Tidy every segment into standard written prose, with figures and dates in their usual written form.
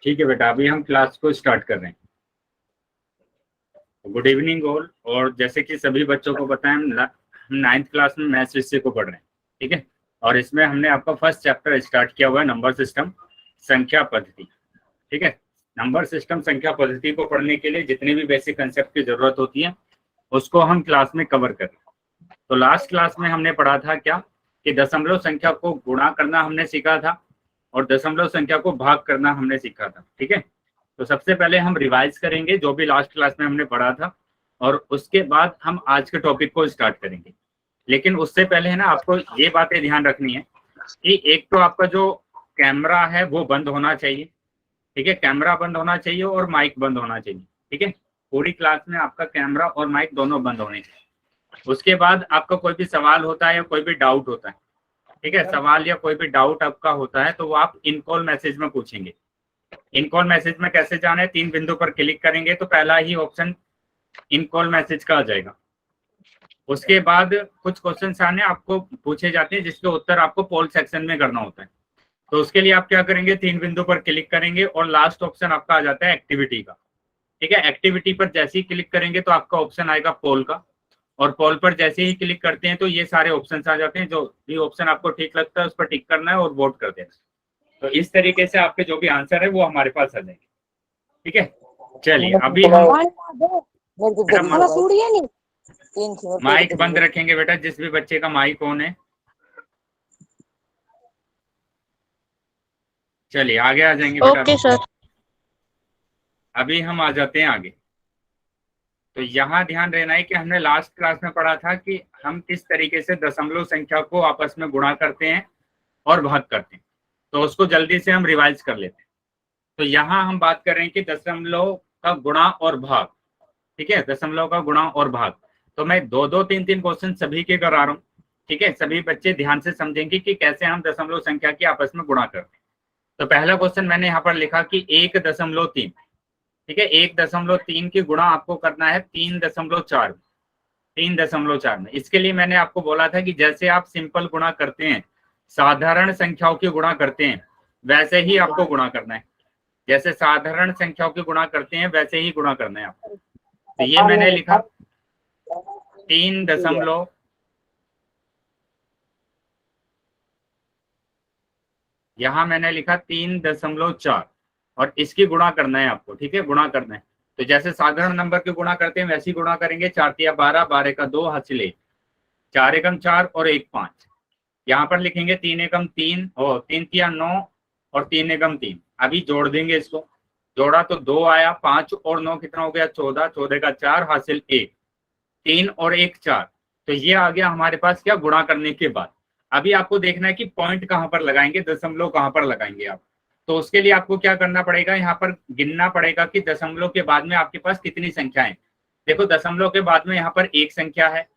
ठीक है बेटा, अभी हम क्लास को स्टार्ट कर रहे हैं। Good evening all. और जैसे कि सभी बच्चों को पता है, हम 9th क्लास में मैथ्स विषय को पढ़ रहे हैं। ठीक है, और इसमें हमने आपका फर्स्ट चैप्टर स्टार्ट किया हुआ है, नंबर सिस्टम संख्या पद्धति। ठीक है, नंबर सिस्टम संख्या पद्धति को पढ़ने के लिए जितने भी बेसिक कंसेप्ट की जरूरत होती है उसको हम क्लास में कवर करें। तो लास्ट क्लास में हमने पढ़ा था क्या कि दशमलव संख्या को गुणा करना हमने सीखा था और दशमलव संख्या को भाग करना हमने सीखा था। ठीक है, तो सबसे पहले हम रिवाइज करेंगे जो भी लास्ट क्लास में हमने पढ़ा था, और उसके बाद हम आज के टॉपिक को स्टार्ट करेंगे। लेकिन उससे पहले है ना, आपको ये बातें ध्यान रखनी है कि एक तो आपका जो कैमरा है वो बंद होना चाहिए। ठीक है, कैमरा बंद होना चाहिए और माइक बंद होना चाहिए। ठीक है, पूरी क्लास में आपका कैमरा और माइक दोनों बंद होने चाहिए। उसके बाद आपका कोई भी सवाल होता है या कोई भी डाउट होता है, ठीक है, सवाल या कोई भी डाउट आपका होता है तो वो आप इन कॉल मैसेज में पूछेंगे। इन कॉल मैसेज में कैसे जाना है, 3 बिंदु पर क्लिक करेंगे तो पहला ही ऑप्शन इन कॉल मैसेज का आ जाएगा। उसके बाद कुछ क्वेश्चन आने आपको पूछे जाते हैं जिसके उत्तर आपको पोल सेक्शन में करना होता है। तो उसके लिए आप क्या करेंगे, 3 बिंदु पर क्लिक करेंगे और लास्ट ऑप्शन आपका आ जाता है एक्टिविटी का। ठीक है, एक्टिविटी पर जैसे ही क्लिक करेंगे तो आपका ऑप्शन आएगा पोल का, और पोल पर जैसे ही क्लिक करते हैं तो ये सारे ऑप्शन आ जाते हैं। जो भी ऑप्शन आपको ठीक लगता है उस पर टिक करना है और वोट कर देना। तो इस तरीके से आपके जो भी आंसर है वो हमारे पास आ जाएंगे। ठीक है, चलिए अभी हम माइक बंद रखेंगे बेटा, जिस भी बच्चे का माइक ऑन है। चलिए आगे आ जाएंगे बेटा। Okay sir. अभी हम आ जाते हैं आगे। तो यहाँ ध्यान रहना है कि हमने लास्ट क्लास में पढ़ा था कि हम किस तरीके से दशमलव संख्या को आपस में गुणा करते हैं और भाग करते हैं। तो उसको जल्दी से हम रिवाइज कर लेते हैं। तो यहाँ हम बात कर रहे हैं कि दशमलव का गुणा और भाग। ठीक है, दशमलव का गुणा और भाग। तो मैं 2-2, 3-3 क्वेश्चन सभी के करा रहा हूँ। ठीक है, सभी बच्चे ध्यान से समझेंगे कि कैसे हम दशमलव संख्या की आपस में गुणा करते हैं। तो पहला क्वेश्चन मैंने यहाँ पर लिखा कि 1.3। ठीक है, 1.3 की गुणा आपको करना है 3.4 में। 3.4 में इसके लिए मैंने आपको बोला था कि जैसे आप सिंपल गुणा करते हैं, साधारण संख्याओं की गुणा करते हैं, वैसे ही आपको गुणा करना है। जैसे साधारण संख्याओं की गुणा करते हैं वैसे ही गुणा करना है आपको। तो ये मैंने लिखा 3.4, यहां मैंने लिखा 3.4 और इसकी गुणा करना है आपको। ठीक है, गुणा करना है। तो जैसे साधारण नंबर की गुणा करते हैं वैसे ही गुणा करेंगे। 4 तिया 12, 12 का 2 हासिल 1, 4 एकम 4 और 1 5। यहाँ पर लिखेंगे 3 एकम 3 और 3 तिया 9 और 3 एकम 3। अभी जोड़ देंगे इसको, जोड़ा तो 2 आया, 5 और 9 कितना हो गया 14, 14 का 4 हासिल 1, 3 और 1 4। तो ये आ गया हमारे पास क्या, गुणा करने के बाद। अभी आपको देखना है कि पॉइंट कहां पर लगाएंगे, दशमलव कहां पर लगाएंगे आप। तो उसके लिए आपको क्या करना पड़ेगा, यहाँ पर गिनना पड़ेगा कि दशमलव के बाद में आपके पास कितनी संख्याएं। देखो दशमलव के बाद में यहाँ पर एक संख्या है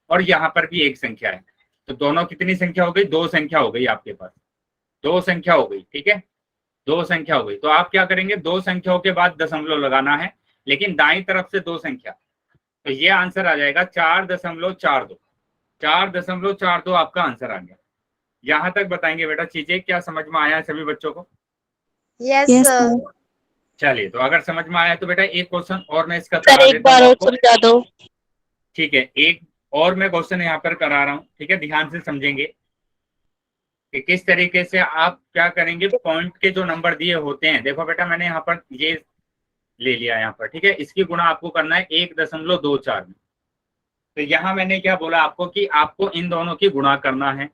और यहाँ पर भी एक संख्या है। तो दोनों कितनी संख्या हो गई, 2 संख्या हो गई आपके पास, 2 संख्या हो गई। ठीक है, 2 संख्या हो गई। तो आप क्या करेंगे, 2 संख्याओं के बाद दशमलव लगाना है, लेकिन दाईं तरफ से 2 संख्या। तो ये आंसर आ जाएगा 4.42। 4.42 आपका आंसर आ गया। यहां तक बताएंगे बेटा चीजें, क्या समझ में आया है सभी बच्चों को? Yes sir. चलिए, तो अगर समझ में आया तो बेटा एक क्वेश्चन और मैं इसका सर करा एक देता हूँ बार और आपको। समझा दो। ठीक है, एक और मैं क्वेश्चन यहाँ पर करा रहा हूँ। ठीक है, ध्यान से समझेंगे कि किस तरीके से आप क्या करेंगे। पॉइंट के जो नंबर दिए होते हैं, देखो बेटा मैंने यहाँ पर ये ले लिया यहाँ पर। ठीक है, इसकी गुणा आपको करना है 1.24 में। तो यहाँ मैंने क्या बोला आपको कि आपको इन दोनों की गुणा करना है।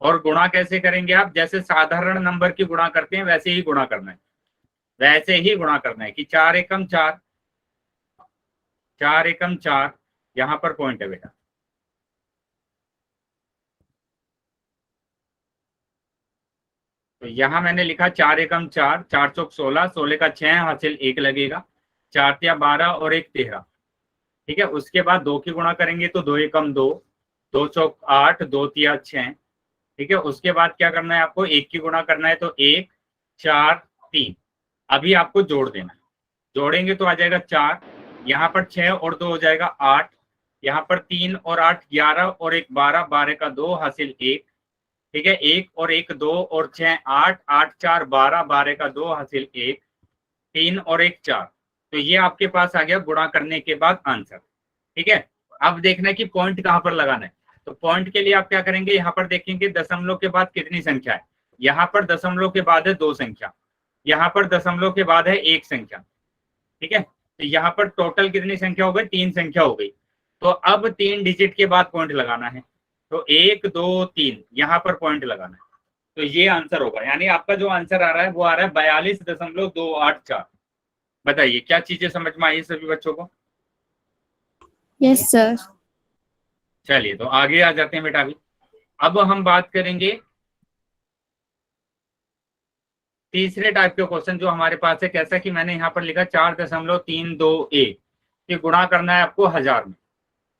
और गुणा कैसे करेंगे आप, जैसे साधारण नंबर की गुणा करते हैं वैसे ही गुणा करना है। वैसे ही गुणा करना है कि 4 एकम 4, 4 एकम 4, यहाँ पर पॉइंट है बेटा। तो यहाँ मैंने लिखा 4 एकम 4, 4 चौक 16, 16 का 6 हासिल 1 लगेगा, 4 तिया 12 और 1 13। ठीक है, उसके बाद 2 की गुणा करेंगे तो 2 एकम 2, 2 चौक 8, 2 तिया 6। ठीक है, उसके बाद क्या करना है आपको, 1 की गुणा करना है तो 1 4 3। अभी आपको जोड़ देना है, जोड़ेंगे तो आ जाएगा 4, यहाँ पर 6 और 2 हो जाएगा 8, यहाँ पर 3 और 8 11 और 1 12, 12 का 2 हासिल 1, ठीक है, 1 और 1 2 और 6 8, 8 4 12, 12 का 2 हासिल 1, 3 और 1 4। तो ये आपके पास आ गया गुणा करने के बाद आंसर। ठीक है, अब देखना है कि पॉइंट कहाँ पर लगाना है। तो पॉइंट के लिए आप क्या करेंगे, यहाँ पर देखेंगे दशमलव के बाद कितनी संख्या है। यहाँ पर दशमलव के बाद है 2 संख्या, यहाँ पर दशमलव के बाद है 1 संख्या। ठीक है, तो यहाँ पर टोटल कितनी संख्या हो गई, 3 संख्या हो गई। तो अब 3 डिजिट के बाद पॉइंट लगाना है। तो 1 2 3 यहाँ पर पॉइंट लगाना है। तो ये आंसर होगा, यानी आपका जो आंसर आ रहा है वो आ रहा है 42.284। बताइए क्या चीजें समझ में आई सभी बच्चों को? Yes sir. चलिए तो आगे आ जाते हैं बेटा। अभी अब हम बात करेंगे तीसरे टाइप के क्वेश्चन जो हमारे पास है। कैसा कि मैंने यहाँ पर लिखा 4.32 ये गुणा करना है आपको 1000 में।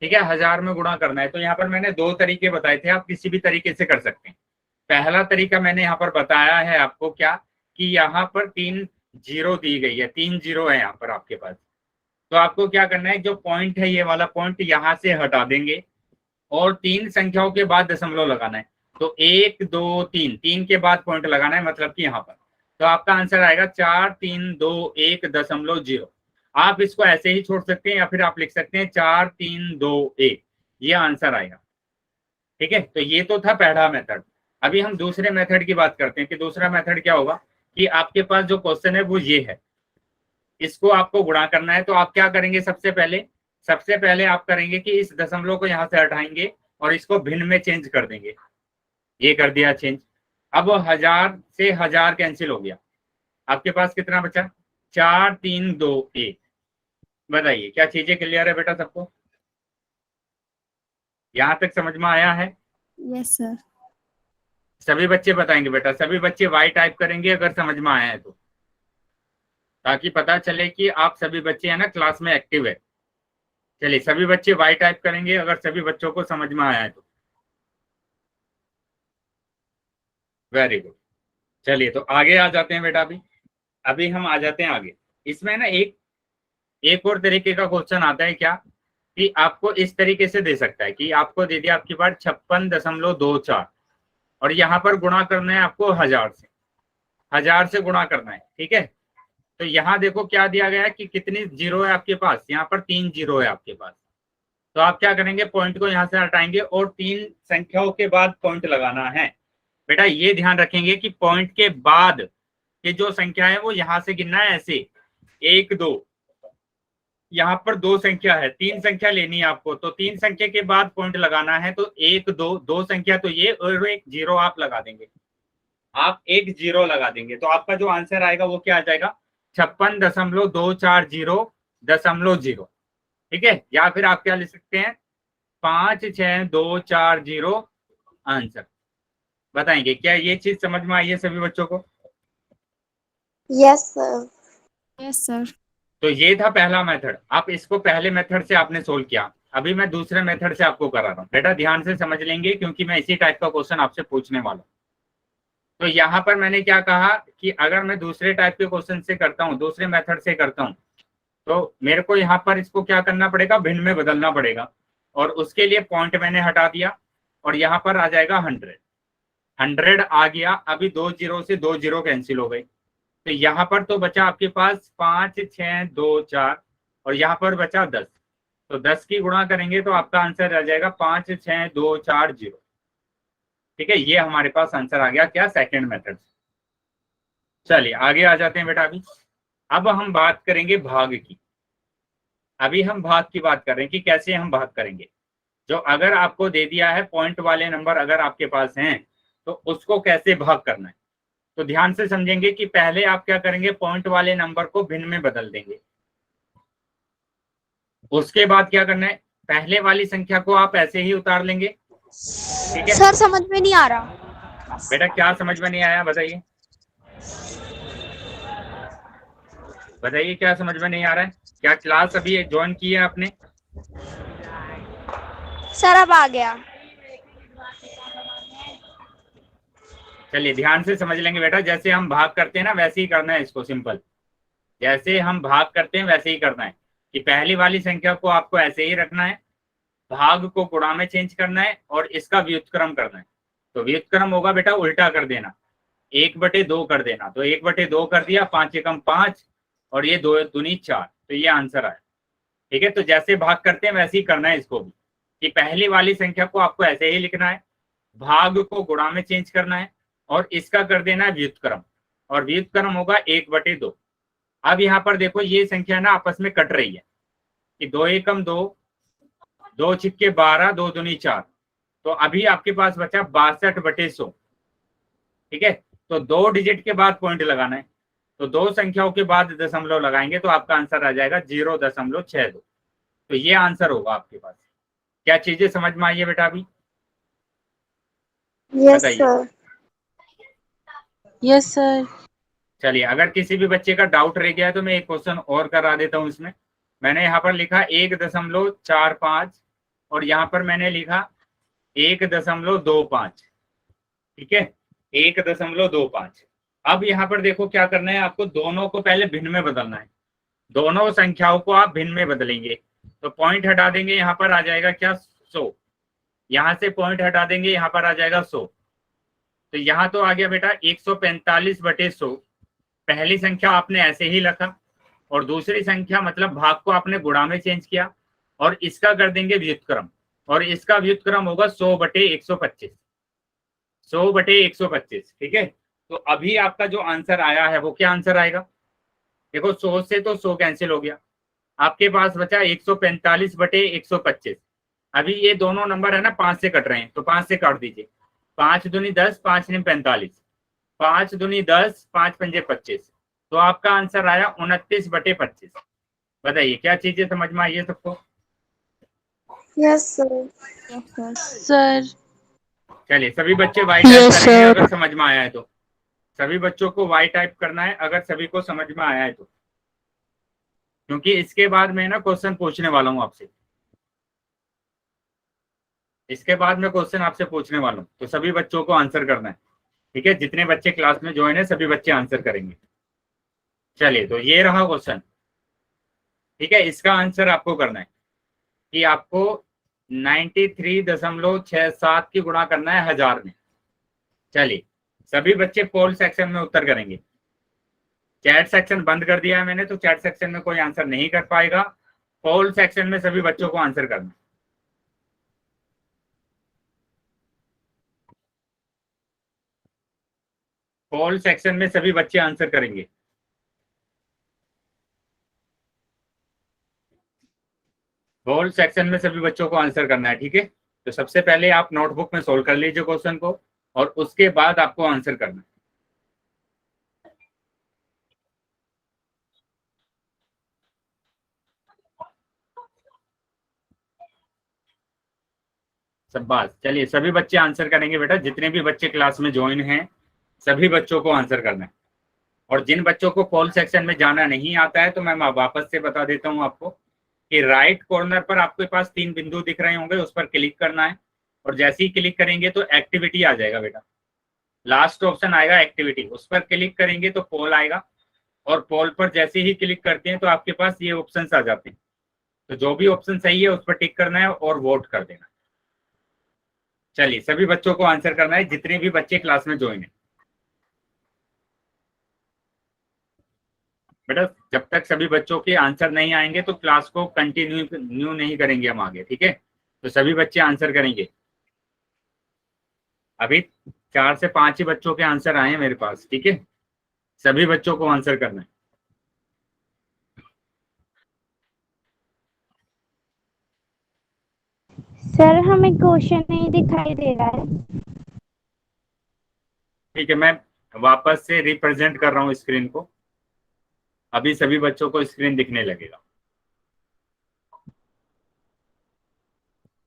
ठीक है, 1000 में गुणा करना है। तो यहाँ पर मैंने 2 तरीके बताए थे, आप किसी भी तरीके से कर सकते हैं। पहला तरीका मैंने यहाँ पर बताया है आपको क्या, कि यहाँ पर 3 जीरो दी गई है, 3 जीरो है यहाँ पर आपके पास। तो आपको क्या करना है, जो पॉइंट है ये वाला पॉइंट यहाँ से हटा देंगे और 3 संख्याओं के बाद दशमलव लगाना है। तो 1 2 3, 3 के बाद पॉइंट लगाना है, मतलब कि यहाँ पर। तो आपका आंसर आएगा 4321.0। आप इसको ऐसे ही छोड़ सकते हैं या फिर आप लिख सकते हैं 4321, ये आंसर आएगा। ठीक है, तो ये तो था पहला मेथड। अभी हम दूसरे मेथड की बात करते हैं कि दूसरा मेथड क्या होगा, कि आपके पास जो क्वेश्चन है वो ये है, इसको आपको गुणा करना है। तो आप क्या करेंगे, सबसे पहले आप करेंगे कि इस दशमलव को यहाँ से हटाएंगे और इसको भिन्न में चेंज कर देंगे। ये कर दिया चेंज। अब 1000 से 1000 कैंसिल हो गया, आपके पास कितना बचा, 4321। बताइए क्या चीजें क्लियर है बेटा सबको? यहाँ तक समझ में आया है? Yes sir. सभी बच्चे बताएंगे बेटा, सभी बच्चे वाई टाइप करेंगे अगर समझ में आया है तो, ताकि पता चले कि आप सभी बच्चे है ना क्लास में एक्टिव है। चलिए सभी बच्चे वाई टाइप करेंगे अगर सभी बच्चों को समझ में आया है तो। Very good. चलिए तो आगे आ जाते हैं बेटा। अभी हम आ जाते हैं आगे। इसमें ना एक और तरीके का क्वेश्चन आता है क्या, कि आपको इस तरीके से दे सकता है कि आपको दे दिया आपकी बात 56.24 और यहाँ पर गुणा करना है आपको 1000 से गुणा करना है। ठीक है, तो यहाँ देखो क्या दिया गया है कि कितनी जीरो है आपके पास, यहाँ पर 3 जीरो है आपके पास। तो आप क्या करेंगे, पॉइंट को यहाँ से हटाएंगे और 3 संख्याओं के बाद पॉइंट लगाना है। बेटा ये ध्यान रखेंगे कि पॉइंट के बाद की जो संख्या है वो यहाँ से गिनना है ऐसे 1 2, यहाँ पर 2 संख्या है, 3 संख्या लेनी है आपको। तो 3 संख्या के बाद पॉइंट लगाना है। तो 1 2, 2 संख्या तो ये, और 1 जीरो आप लगा देंगे, आप 1 जीरो लगा देंगे। तो आपका जो आंसर आएगा वो क्या आ जाएगा, 56.240.0। ठीक है, या फिर आप क्या लिख सकते हैं, 56240 आंसर। बताएंगे क्या ये चीज समझ में आई है सभी बच्चों को? Yes, sir. Yes sir. तो ये था पहला मेथड। आप इसको पहले मेथड से आपने सोल्व किया, अभी मैं दूसरे मेथड से आपको करा रहा हूँ। बेटा ध्यान से समझ लेंगे क्योंकि मैं इसी टाइप का क्वेश्चन आपसे पूछने वाला हूँ। तो यहाँ पर मैंने क्या कहा कि अगर मैं दूसरे टाइप के क्वेश्चन से करता हूँ, दूसरे मेथड से करता हूँ, तो मेरे को यहाँ पर इसको क्या करना पड़ेगा, भिन्न में बदलना पड़ेगा। और उसके लिए पॉइंट मैंने हटा दिया और यहाँ पर आ जाएगा 100 आ गया। अभी 2 जीरो से 2 जीरो कैंसिल हो गई। तो यहाँ पर तो बचा आपके पास 5 6 2 4 और यहाँ पर बचा 10। तो 10 की गुणा करेंगे तो आपका आंसर आ जाएगा 5 6 2 4 0। ठीक है, ये हमारे पास आंसर आ गया क्या, सेकंड मेथड से। चलिए आगे आ जाते हैं बेटा। अब हम बात करेंगे भाग की। अभी हम भाग की बात कर रहे हैं कि कैसे हम भाग करेंगे। जो अगर आपको दे दिया है पॉइंट वाले नंबर अगर आपके पास हैं तो उसको कैसे भाग करना है। तो ध्यान से समझेंगे कि पहले आप क्या करेंगे, पॉइंट वाले नंबर को भिन्न में बदल देंगे। उसके बाद क्या करना है, पहले वाली संख्या को आप ऐसे ही उतार लेंगे। ठीक है सर समझ में नहीं आ रहा। बेटा, क्या समझ में नहीं आया बताइए, बताइए क्या समझ में नहीं आ रहा है? क्या क्लास अभी ज्वाइन की है आपने? सर अब आ गया। चलिए ध्यान से समझ लेंगे बेटा। जैसे हम भाग करते हैं ना वैसे ही करना है इसको, सिंपल। जैसे हम भाग करते हैं वैसे ही करना है कि पहली वाली संख्या को आपको ऐसे ही रखना है, भाग को गुणा में चेंज करना है और इसका व्युत्क्रम करना है। तो व्युत्क्रम होगा बेटा उल्टा कर देना, 1/2 कर देना। तो 1/2 कर दिया, 5 एकम 5 और ये 2 दूनी 4, तो ये आंसर आया। ठीक है, तो जैसे भाग करते हैं वैसे ही करना है इसको भी, कि पहली वाली संख्या को आपको ऐसे ही लिखना है, भाग को गुणा में चेंज करना है और इसका कर देना है व्युत्क्रम, और व्युत्क्रम होगा 1/2। अब यहाँ पर देखो ये संख्या ना आपस में कट रही है कि 2 एकम 2, 2 छिक्के 12, 2 दूनी 4, तो अभी आपके पास बचा 62/100। ठीक है, तो 2 डिजिट के बाद पॉइंट लगाना है, तो 2 संख्याओं के बाद दशमलव लगाएंगे तो आपका आंसर आ जाएगा 0.62। तो ये आंसर होगा आपके पास। क्या चीजें समझ में आई है बेटा अभी? यस बताइए। सर। Yes sir. चलिए, अगर किसी भी बच्चे का डाउट रह गया है तो मैं एक क्वेश्चन और करा देता हूँ। इसमें मैंने यहाँ पर लिखा 1.45 और यहाँ पर मैंने लिखा 1.25। ठीक है, 1.25। अब यहाँ पर देखो क्या करना है, आपको दोनों को पहले भिन्न में बदलना है। दोनों संख्याओं को आप भिन्न में बदलेंगे, तो पॉइंट हटा देंगे, यहाँ पर आ जाएगा क्या 100, यहाँ से पॉइंट हटा देंगे, यहाँ पर आ जाएगा 100। तो यहाँ तो आ गया बेटा 145/100। पहली संख्या आपने ऐसे ही रखा और दूसरी संख्या मतलब भाग को आपने गुणा में चेंज किया और इसका कर देंगे व्युत्क्रम, और इसका व्युत्क्रम होगा 100/125। 100/125। ठीक है, तो अभी आपका जो आंसर आया है वो क्या आंसर आएगा? देखो 100 से तो 100 कैंसिल हो गया, आपके पास बचा 145/125। अभी ये दोनों नंबर है ना 5 से कट रहे हैं, तो 5 से काट दीजिए। 5 दूनी 10, 5 × 45, 5 दूनी 10, 5 × 5 25। तो आपका आंसर आया 29/25। बताइए क्या चीजें समझ में आई है सबको? Yes sir. Yes, sir. Sir. चलिए, सभी बच्चे वाई टाइप करेंगे अगर समझ में आया है तो। सभी बच्चों को वाई टाइप करना है अगर सभी को समझ में आया है तो, क्योंकि इसके बाद मैं ना क्वेश्चन पूछने वाला हूं आपसे। इसके बाद मैं क्वेश्चन आपसे पूछने वाला हूं, तो सभी बच्चों को आंसर करना है। ठीक है, जितने बच्चे क्लास में ज्वाइन है सभी बच्चे आंसर करेंगे। चलिए, तो ये रहा क्वेश्चन। ठीक है, इसका आंसर आपको करना है कि आपको 93.67 की गुणा करना है 1000 में। चलिए, सभी बच्चे पोल सेक्शन में उत्तर करेंगे। चैट सेक्शन बंद कर दिया है मैंने, तो चैट सेक्शन में कोई आंसर नहीं कर पाएगा। पोल सेक्शन में सभी बच्चों को आंसर करना है। पोल सेक्शन में सभी बच्चे आंसर करेंगे। पोल सेक्शन में सभी बच्चों को आंसर करना है। ठीक है, तो सबसे पहले आप नोटबुक में सोल्व कर लीजिए क्वेश्चन को और उसके बाद आपको आंसर करना है। शाबाश। चलिए, सभी बच्चे आंसर करेंगे बेटा, जितने भी बच्चे क्लास में ज्वाइन हैं सभी बच्चों को आंसर करना है। और जिन बच्चों को पोल सेक्शन में जाना नहीं आता है तो मैं वापस से बता देता हूं आपको कि राइट कॉर्नर पर आपके पास 3 बिंदु दिख रहे होंगे, उस पर क्लिक करना है और जैसे ही क्लिक करेंगे तो एक्टिविटी आ जाएगा बेटा। लास्ट ऑप्शन आएगा एक्टिविटी, उस पर क्लिक करेंगे तो पोल आएगा और पोल पर जैसे ही क्लिक करते हैं तो आपके पास ये ऑप्शन आ जाते हैं। तो जो भी ऑप्शन सही है उस पर टिक करना है और वोट कर देना। चलिए, सभी बच्चों को आंसर करना है, जितने भी बच्चे क्लास में ज्वाइन है। बेटा, जब तक सभी बच्चों के आंसर नहीं आएंगे तो क्लास को कंटिन्यू नहीं करेंगे हम आगे। ठीक है, तो सभी बच्चे आंसर करेंगे। अभी 4 से 5 ही बच्चों के आंसर आए हैं मेरे पास। ठीक है, सभी बच्चों को आंसर करना है। सर हमें क्वेश्चन नहीं दिखाई दे रहा है। ठीक है, मैं वापस से रिप्रेजेंट कर रहा हूँ स्क्रीन को। अभी सभी बच्चों को स्क्रीन दिखने लगेगा।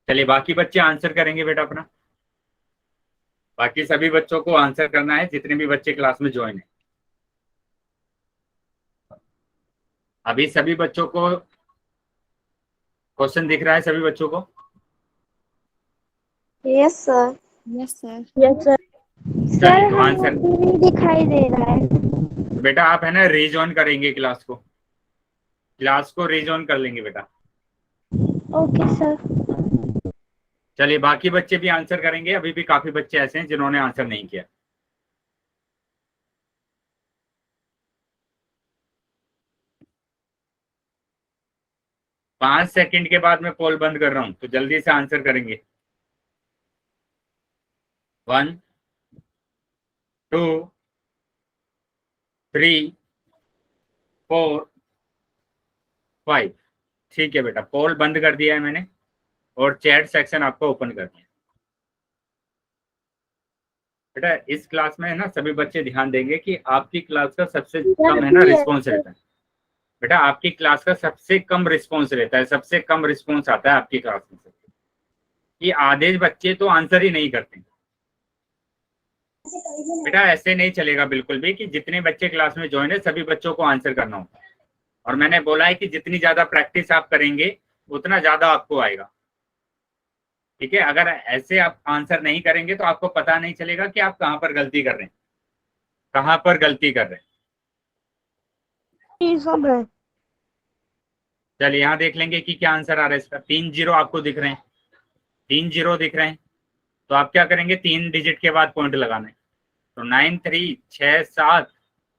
चलिए, बाकी बच्चे आंसर करेंगे बेटा अपना। बाकी सभी बच्चों को आंसर करना है, जितने भी बच्चे क्लास में ज्वाइन है। अभी सभी बच्चों को क्वेश्चन दिख रहा है? सभी बच्चों को? Yes sir. Yes, sir. Yes sir. चलिए, सर तो हमें आंसर नहीं दिखाई दे रहा है। बेटा आप है ना रीजॉइन करेंगे क्लास को, रीजॉइन कर लेंगे बेटा। Okay sir. चलिए बाकी बच्चे भी आंसर करेंगे, अभी भी काफी बच्चे ऐसे हैं जिन्होंने आंसर नहीं किया। पांच सेकंड के बाद मैं पोल बंद कर रहा हूं, तो जल्दी से आंसर करेंगे। 1 2 3 4 5। ठीक है बेटा, पोल बंद कर दिया है मैंने और चैट सेक्शन आपको ओपन कर दिया। बेटा इस क्लास में है ना, सभी बच्चे ध्यान देंगे कि आपकी क्लास का सबसे कम है ना रिस्पॉन्स रहता है। बेटा आपकी क्लास का सबसे कम रिस्पॉन्स रहता है, सबसे कम रिस्पॉन्स आता है आपकी क्लास में से। कि आधे बच्चे तो आंसर ही नहीं करते। बेटा ऐसे नहीं चलेगा बिल्कुल भी कि जितने बच्चे क्लास में ज्वाइन है सभी बच्चों को आंसर करना होता है। और मैंने बोला है कि जितनी ज्यादा प्रैक्टिस आप करेंगे उतना ज्यादा आपको आएगा। ठीक है, अगर ऐसे आप आंसर नहीं करेंगे तो आपको पता नहीं चलेगा कि आप कहाँ पर गलती कर रहे हैं, कहाँ पर गलती कर रहे हैं। चलिए यहाँ देख लेंगे कि क्या आंसर आ रहा है इसका। 3 जीरो आपको दिख रहे हैं, 3 जीरो दिख रहे हैं, तो आप क्या करेंगे, 3 डिजिट के बाद पॉइंट लगाना है। तो 9 3 6 7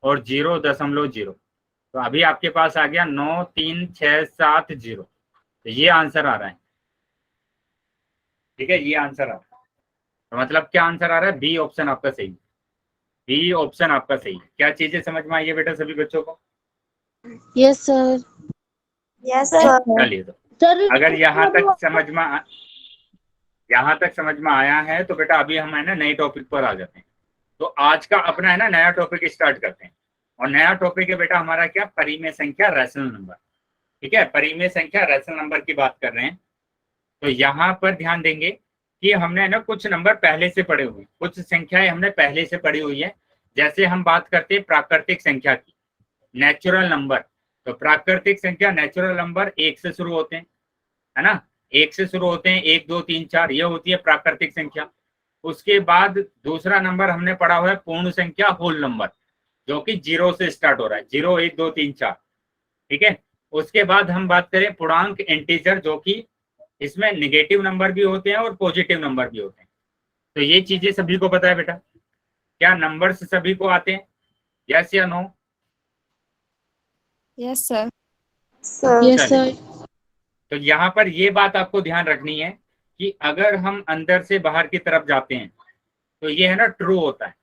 और 0.0। तो अभी आपके पास आ गया 9 3 6 7 0। तो ये आंसर आ रहा है। ठीक है, ये आंसर आ रहा है। तो मतलब क्या आंसर आ रहा है, बी ऑप्शन आपका सही, बी ऑप्शन आपका सही है। क्या चीजें समझ में आई है बेटा सभी बच्चों को? Yes sir. Yes sir. चलिए, तो अगर यहाँ तक समझ में आया है तो बेटा अभी हम है ना नए टॉपिक पर आ जाते हैं। तो आज का अपना है ना नया टॉपिक स्टार्ट करते हैं। और नया टॉपिक है बेटा हमारा क्या, परिमेय संख्या रैशनल नंबर। ठीक है, परिमेय संख्या रैशनल नंबर की बात कर रहे हैं। तो यहाँ पर ध्यान देंगे कि हमने ना कुछ नंबर पहले से पढ़े हुए, कुछ संख्याएं हमने पहले से पढ़ी हुई है। जैसे हम बात करते हैं प्राकृतिक संख्या की, नेचुरल नंबर। तो प्राकृतिक संख्या नेचुरल नंबर 1 से शुरू होते हैं, है ना, 1 से शुरू होते हैं, 1 2 3 4, ये होती है प्राकृतिक संख्या। उसके बाद दूसरा नंबर हमने पढ़ा हुआ है पूर्ण संख्या, होल नंबर, जो कि 0 से स्टार्ट हो रहा है, 0 1 2 3 4। ठीक है, उसके बाद हम बात करें पूर्णांक इंटीजर, जो कि इसमें निगेटिव नंबर भी होते हैं और पॉजिटिव नंबर भी होते हैं। तो ये चीजें सभी को पता है बेटा? क्या नंबर्स सभी को आते हैं, यस या no? Yes sir. Yes sir. तो यहाँ पर ये बात आपको ध्यान रखनी है कि अगर हम अंदर से बाहर की तरफ जाते हैं तो ये है ना ट्रू होता है,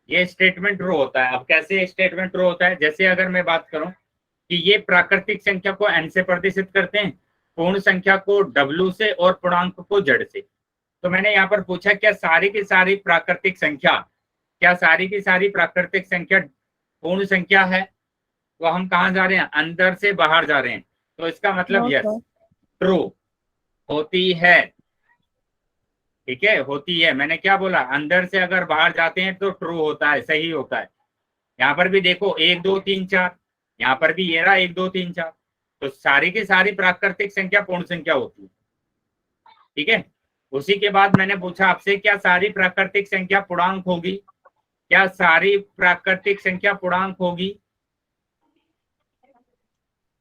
ये स्टेटमेंट ट्रू होता है। अब कैसे स्टेटमेंट ट्रू होता है, जैसे अगर मैं बात करूं कि ये प्राकृतिक संख्या को n से प्रदर्शित करते हैं, पूर्ण संख्या को w से और पूर्णांक को z से। तो मैंने यहाँ पर पूछा क्या सारी की सारी प्राकृतिक संख्या, क्या सारी की सारी प्राकृतिक संख्या पूर्ण संख्या है? तो हम कहाँ जा रहे हैं, अंदर से बाहर जा रहे हैं। तो इसका मतलब No, यस, sir. ट्रू होती है। ठीक है, होती है, मैंने क्या बोला, अंदर से अगर बाहर जाते हैं तो ट्रू होता है, सही होता है। यहाँ पर भी देखो 1 2 3 4, यहाँ पर भी ये रहा 1 2 3 4। तो सारी की सारी प्राकृतिक संख्या पूर्ण संख्या होती है। ठीक है, उसी के बाद मैंने पूछा आपसे क्या सारी प्राकृतिक संख्या पूर्णांक होगी, क्या सारी प्राकृतिक संख्या पूर्णांक होगी?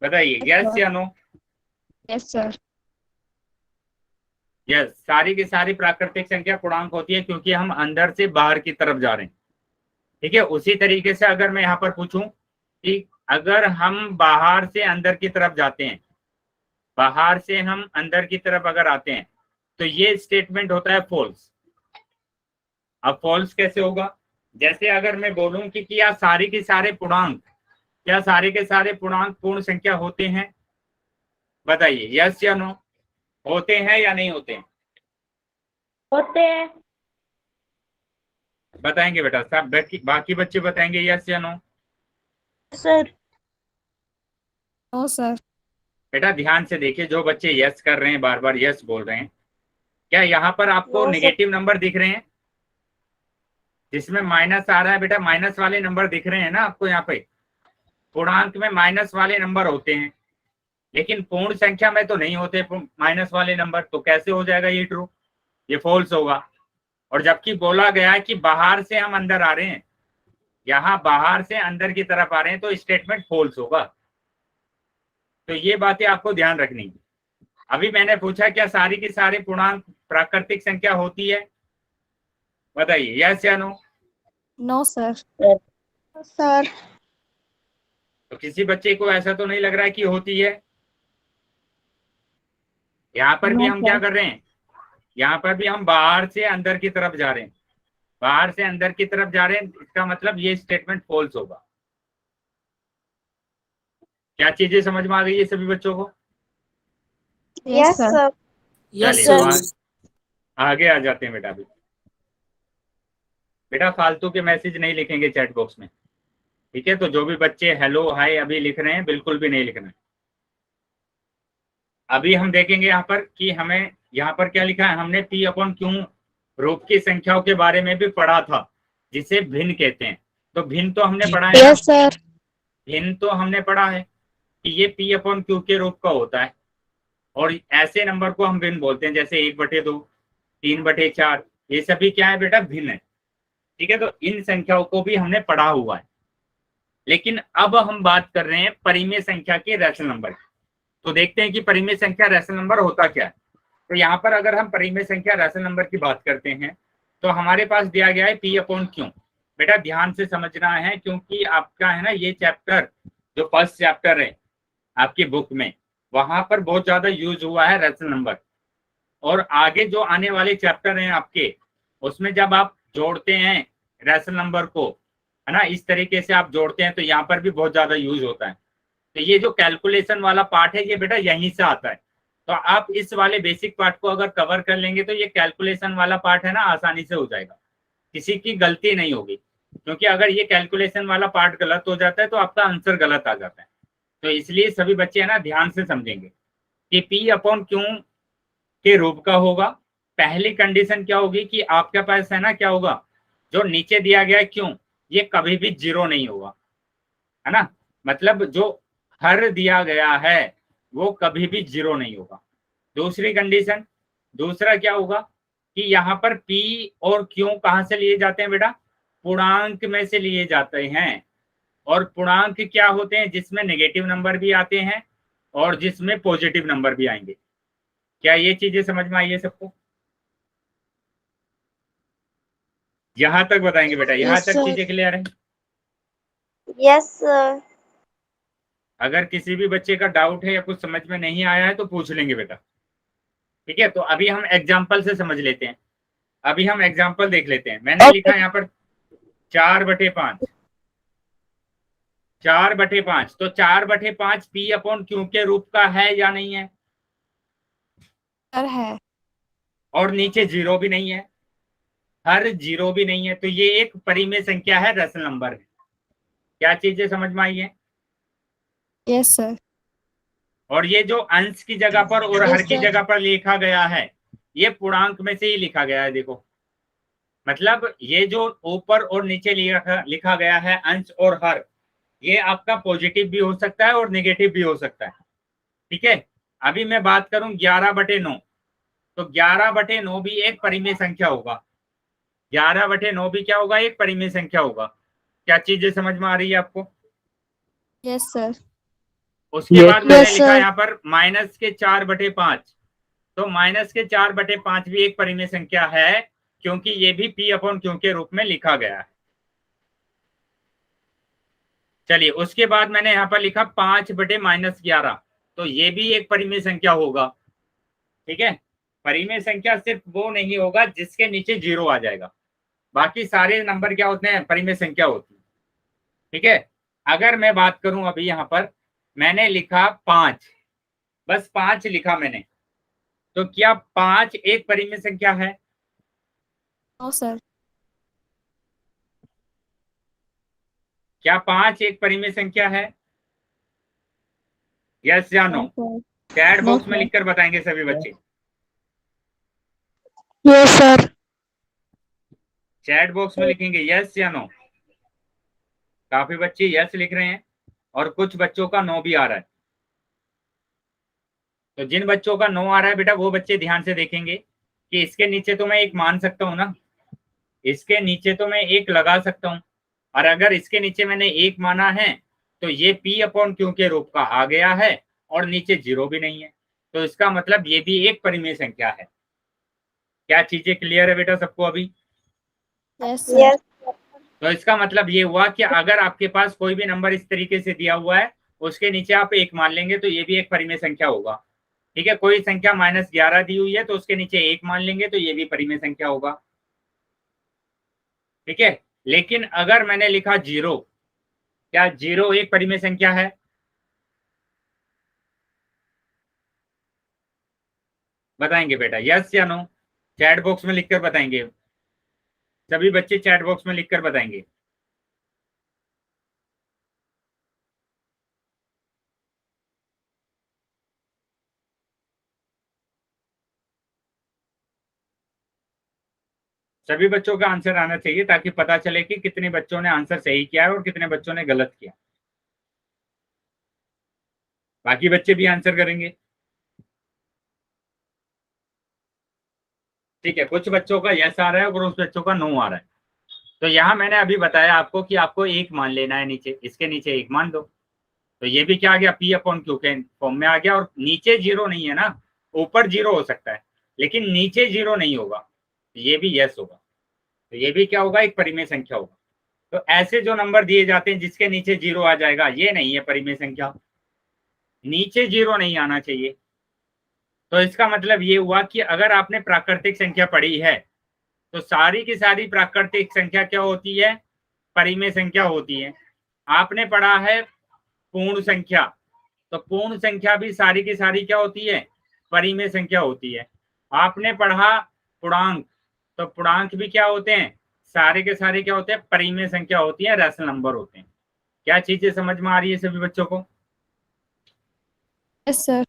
बताइए यस या नो? Yes sir. यस, सारी की सारी प्राकृतिक संख्या पूर्णांक होती है क्योंकि हम अंदर से बाहर की तरफ जा रहे हैं। ठीक है, उसी तरीके से अगर मैं यहाँ पर पूछूं कि अगर हम बाहर से अंदर की तरफ जाते हैं, बाहर से हम अंदर की तरफ अगर आते हैं, तो ये स्टेटमेंट होता है फॉल्स। अब फॉल्स कैसे होगा, जैसे अगर मैं बोलूं कि क्या सारी के सारे पूर्णांक, क्या सारे के सारे पूर्णांक पूर्ण संख्या होते हैं? बताइए यस या नो, होते हैं या नहीं होते हैं? होते हैं बताएंगे बेटा सब, बाकी बच्चे बताएंगे यस या नो? सर। No sir. बेटा ध्यान से देखिए, जो बच्चे यस कर रहे हैं, बार बार यस बोल रहे हैं, क्या यहाँ पर आपको No, sir. नेगेटिव नंबर दिख रहे हैं जिसमें माइनस आ रहा है? बेटा माइनस वाले नंबर दिख रहे हैं ना आपको, यहाँ पे पूर्णांक में माइनस वाले नंबर होते हैं, लेकिन पूर्ण संख्या में तो नहीं होते माइनस वाले नंबर। तो कैसे हो जाएगा ये ट्रू, ये फॉल्स होगा। और जबकि बोला गया है कि बाहर से हम अंदर आ रहे हैं, यहाँ बाहर से अंदर की तरफ आ रहे हैं, तो स्टेटमेंट फॉल्स होगा। तो ये बातें आपको ध्यान रखनी है। अभी मैंने पूछा क्या सारी की सारी पूर्णांक प्राकृतिक संख्या होती है? बताइए, यस या नो? No sir. सर। तो किसी बच्चे को ऐसा तो नहीं लग रहा है कि होती है? यहाँ पर भी नो हम क्या सर। कर रहे हैं, यहाँ पर भी हम बाहर से अंदर की तरफ जा रहे हैं, बाहर से अंदर की तरफ जा रहे हैं, इसका मतलब ये स्टेटमेंट फॉल्स होगा। क्या चीजें समझ में आ गई है सभी बच्चों को? Yes sir. चलिए तो आगे आ जाते हैं बेटा। बेटा फालतू के मैसेज नहीं लिखेंगे चैट बॉक्स में, ठीक है? तो जो भी बच्चे हेलो हाय अभी लिख रहे हैं, बिल्कुल भी नहीं लिखना है। अभी हम देखेंगे यहाँ पर कि हमें यहाँ पर क्या लिखा है। हमने पी अपॉन क्यू रूप की संख्याओं के बारे में भी पढ़ा था, जिसे भिन्न कहते हैं। तो भिन्न तो हमने पढ़ा है ना? Yes sir. भिन्न तो हमने पढ़ा है कि ये पी अपॉन क्यू के रूप का होता है, और ऐसे नंबर को हम भिन्न बोलते हैं, जैसे 1/2, 3/4, ये सभी क्या है बेटा? भिन्न है, ठीक है? तो इन संख्याओं को भी हमने पढ़ा हुआ है। लेकिन अब हम बात कर रहे हैं परिमेय संख्या के रैशनल नंबर की। तो देखते हैं कि परिमेय संख्या रैशनल नंबर होता क्या है। तो यहाँ पर अगर हम परिमेय संख्या रैशनल नंबर की बात करते हैं, तो हमारे पास दिया गया है पी अपॉन क्यू। बेटा ध्यान से समझना है, क्योंकि आपका है ना ये चैप्टर, जो फर्स्ट चैप्टर है आपकी बुक में, वहां पर बहुत ज्यादा यूज हुआ है रैशनल नंबर। और आगे जो आने वाले चैप्टर हैं आपके, उसमें जब आप जोड़ते हैं रैशनल नंबर को, है ना, इस तरीके से आप जोड़ते हैं, तो यहाँ पर भी बहुत ज्यादा यूज होता है। तो ये जो कैलकुलेशन वाला पार्ट है, ये बेटा यहीं से आता है। तो आप इस वाले बेसिक पार्ट को अगर कवर कर लेंगे, तो ये कैलकुलेशन वाला पार्ट है ना, आसानी से हो जाएगा, किसी की गलती नहीं होगी। क्योंकि अगर ये कैलकुलेशन वाला पार्ट गलत हो जाता है, तो आपका आंसर गलत आ जाता है। तो इसलिए सभी बच्चे है ना ध्यान से समझेंगे कि पी अपॉन क्यू के रूप का होगा। पहली कंडीशन क्या होगी कि आपके पास है ना क्या होगा, जो नीचे दिया गया है क्यों, ये कभी भी 0 नहीं होगा, है ना? मतलब जो हर दिया गया है वो कभी भी 0 नहीं होगा। दूसरी कंडीशन, दूसरा क्या होगा कि यहाँ पर P और Q कहाँ से लिए जाते हैं बेटा? पूर्णांक में से लिए जाते हैं। और पूर्णांक क्या होते हैं? जिसमें नेगेटिव नंबर भी आते हैं और जिसमें पॉजिटिव नंबर भी आएंगे। क्या ये चीजें समझ में आई है सबको? यहां तक बताएंगे बेटा, यहां तक चीजें क्लियर है? Yes sir. अगर किसी भी बच्चे का डाउट है या कुछ समझ में नहीं आया है तो पूछ लेंगे बेटा, ठीक है? तो अभी हम एग्जाम्पल से समझ लेते हैं। अभी हम एग्जाम्पल देख लेते हैं। मैंने लिखा यहाँ पर 4/5, 4/5। तो 4/5 पी अपॉन क्यू के रूप का है या नहीं है? सर है। और नीचे 0 भी नहीं है, हर 0 भी नहीं है, तो ये एक परिमेय संख्या है, रैशनल नंबर है। क्या चीजें समझ में आई है? Yes sir. और ये जो अंश की जगह पर और हर की जगह पर लिखा गया है, ये पूर्णांक में से ही लिखा गया है। देखो, मतलब ये जो ऊपर और नीचे लिखा गया है अंश और हर, ये आपका पॉजिटिव भी हो सकता है और नेगेटिव भी हो सकता है, ठीक है? अभी मैं बात करूं 11/9, तो 11/9 भी एक परिमेय संख्या होगा। 11/9 भी क्या होगा? एक परिमेय संख्या होगा। क्या चीजें समझ में आ रही है आपको? Yes sir. उसके बाद मैंने लिखा यहाँ पर -4/5। तो -4/5 भी एक परिमेय संख्या है, क्योंकि ये भी P अपॉन क्यू के रूप में लिखा गया है। चलिए, उसके बाद मैंने यहाँ पर लिखा 5/-11, तो ये भी एक परिमेय संख्या होगा, ठीक है? परिमेय संख्या सिर्फ वो नहीं होगा जिसके नीचे 0 आ जाएगा, बाकी सारे नंबर क्या होते हैं? परिमेय संख्या होती है, ठीक है? अगर मैं बात करूं अभी यहाँ पर मैंने लिखा 5, बस 5 लिखा मैंने, तो क्या 5 एक परिमेय संख्या है? No sir. क्या 5 एक परिमेय संख्या है? यस या नो? चैट बॉक्स में लिखकर बताएंगे सभी बच्चे। Yes sir. चैट बॉक्स में लिखेंगे यस या नो। काफी बच्चे यस लिख रहे हैं और कुछ बच्चों का नो भी आ रहा है। तो जिन बच्चों का नो आ रहा है बेटा, वो बच्चे ध्यान से देखेंगे कि इसके नीचे तो मैं एक मान सकता हूं ना, इसके नीचे तो मैं एक लगा सकता हूं, और अगर इसके नीचे मैंने एक माना है तो ये P अपॉन क्यू के रूप का आ गया है और नीचे 0 भी नहीं है, तो इसका मतलब ये भी एक परिमेय संख्या है। क्या चीजें क्लियर है बेटा सबको अभी? Yes sir. तो इसका मतलब ये हुआ कि अगर आपके पास कोई भी नंबर इस तरीके से दिया हुआ है, उसके नीचे आप 1 मान लेंगे तो ये भी एक परिमेय संख्या होगा। ठीक है, कोई संख्या -11 दी हुई है तो उसके नीचे 1 मान लेंगे तो ये भी परिमेय संख्या होगा। ठीक है, लेकिन अगर मैंने लिखा 0, क्या 0 एक परिमेय संख्या है? बताएंगे बेटा, यस या नो? चैट बॉक्स में लिखकर बताएंगे, सभी बच्चे चैट बॉक्स में लिखकर बताएंगे। सभी बच्चों का आंसर आना चाहिए ताकि पता चले कि कितने बच्चों ने आंसर सही किया है और कितने बच्चों ने गलत किया। बाकी बच्चे भी आंसर करेंगे। ठीक है, कुछ बच्चों का यस आ रहा है और कुछ बच्चों का नो आ रहा है। तो यहाँ मैंने अभी बताया आपको कि आपको 1 मान लेना है, नीचे इसके नीचे 1 मान दो, तो ये भी क्या आ गया, P/Q के फॉर्म में आ गया। और नीचे 0 नहीं है ना, ऊपर 0 हो सकता है लेकिन नीचे 0 नहीं होगा, ये भी यस होगा। तो ये भी क्या होगा, एक परिमेय संख्या होगा। तो ऐसे जो नंबर दिए जाते हैं जिसके नीचे 0 आ जाएगा, ये नहीं है परिमेय संख्या, नीचे 0 नहीं आना चाहिए। तो इसका मतलब ये हुआ कि अगर आपने प्राकृतिक संख्या पढ़ी है तो सारी की सारी प्राकृतिक संख्या क्या होती है, परिमेय संख्या होती है। आपने पढ़ा है पूर्ण संख्या, तो पूर्ण संख्या भी सारी की सारी क्या होती है, परिमेय संख्या होती है। आपने पढ़ा पूर्णांक, तो पूर्णांक भी क्या होते हैं, सारे के सारे क्या होते हैं, परिमेय संख्या होती है, रैशनल नंबर होते हैं। क्या चीजें समझ में आ रही है सभी बच्चों को? Yes sir.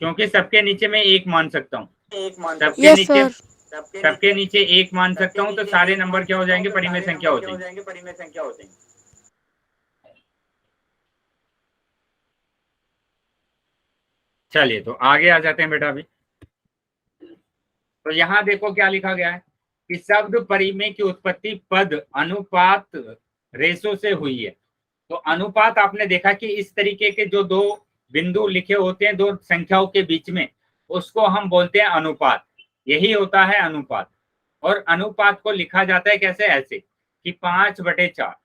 क्योंकि सबके नीचे मैं 1 मान सकता हूँ, सबके यस नीचे सर। सबके नीचे 1 मान सकता हूँ, तो सारे नंबर क्या हो जाएंगे, परिमेय संख्या हो जाएंगे। चलिए तो आगे आ जाते हैं बेटा अभी। तो यहाँ देखो क्या लिखा गया है कि शब्द परिमेय की उत्पत्ति पद अनुपात रेशो से हुई है। तो अनुपात आपने देखा कि इस तरीके के जो दो बिंदु लिखे होते हैं दो संख्याओं के बीच में, उसको हम बोलते हैं अनुपात, यही होता है अनुपात। और अनुपात को लिखा जाता है कैसे, ऐसे कि 5/4।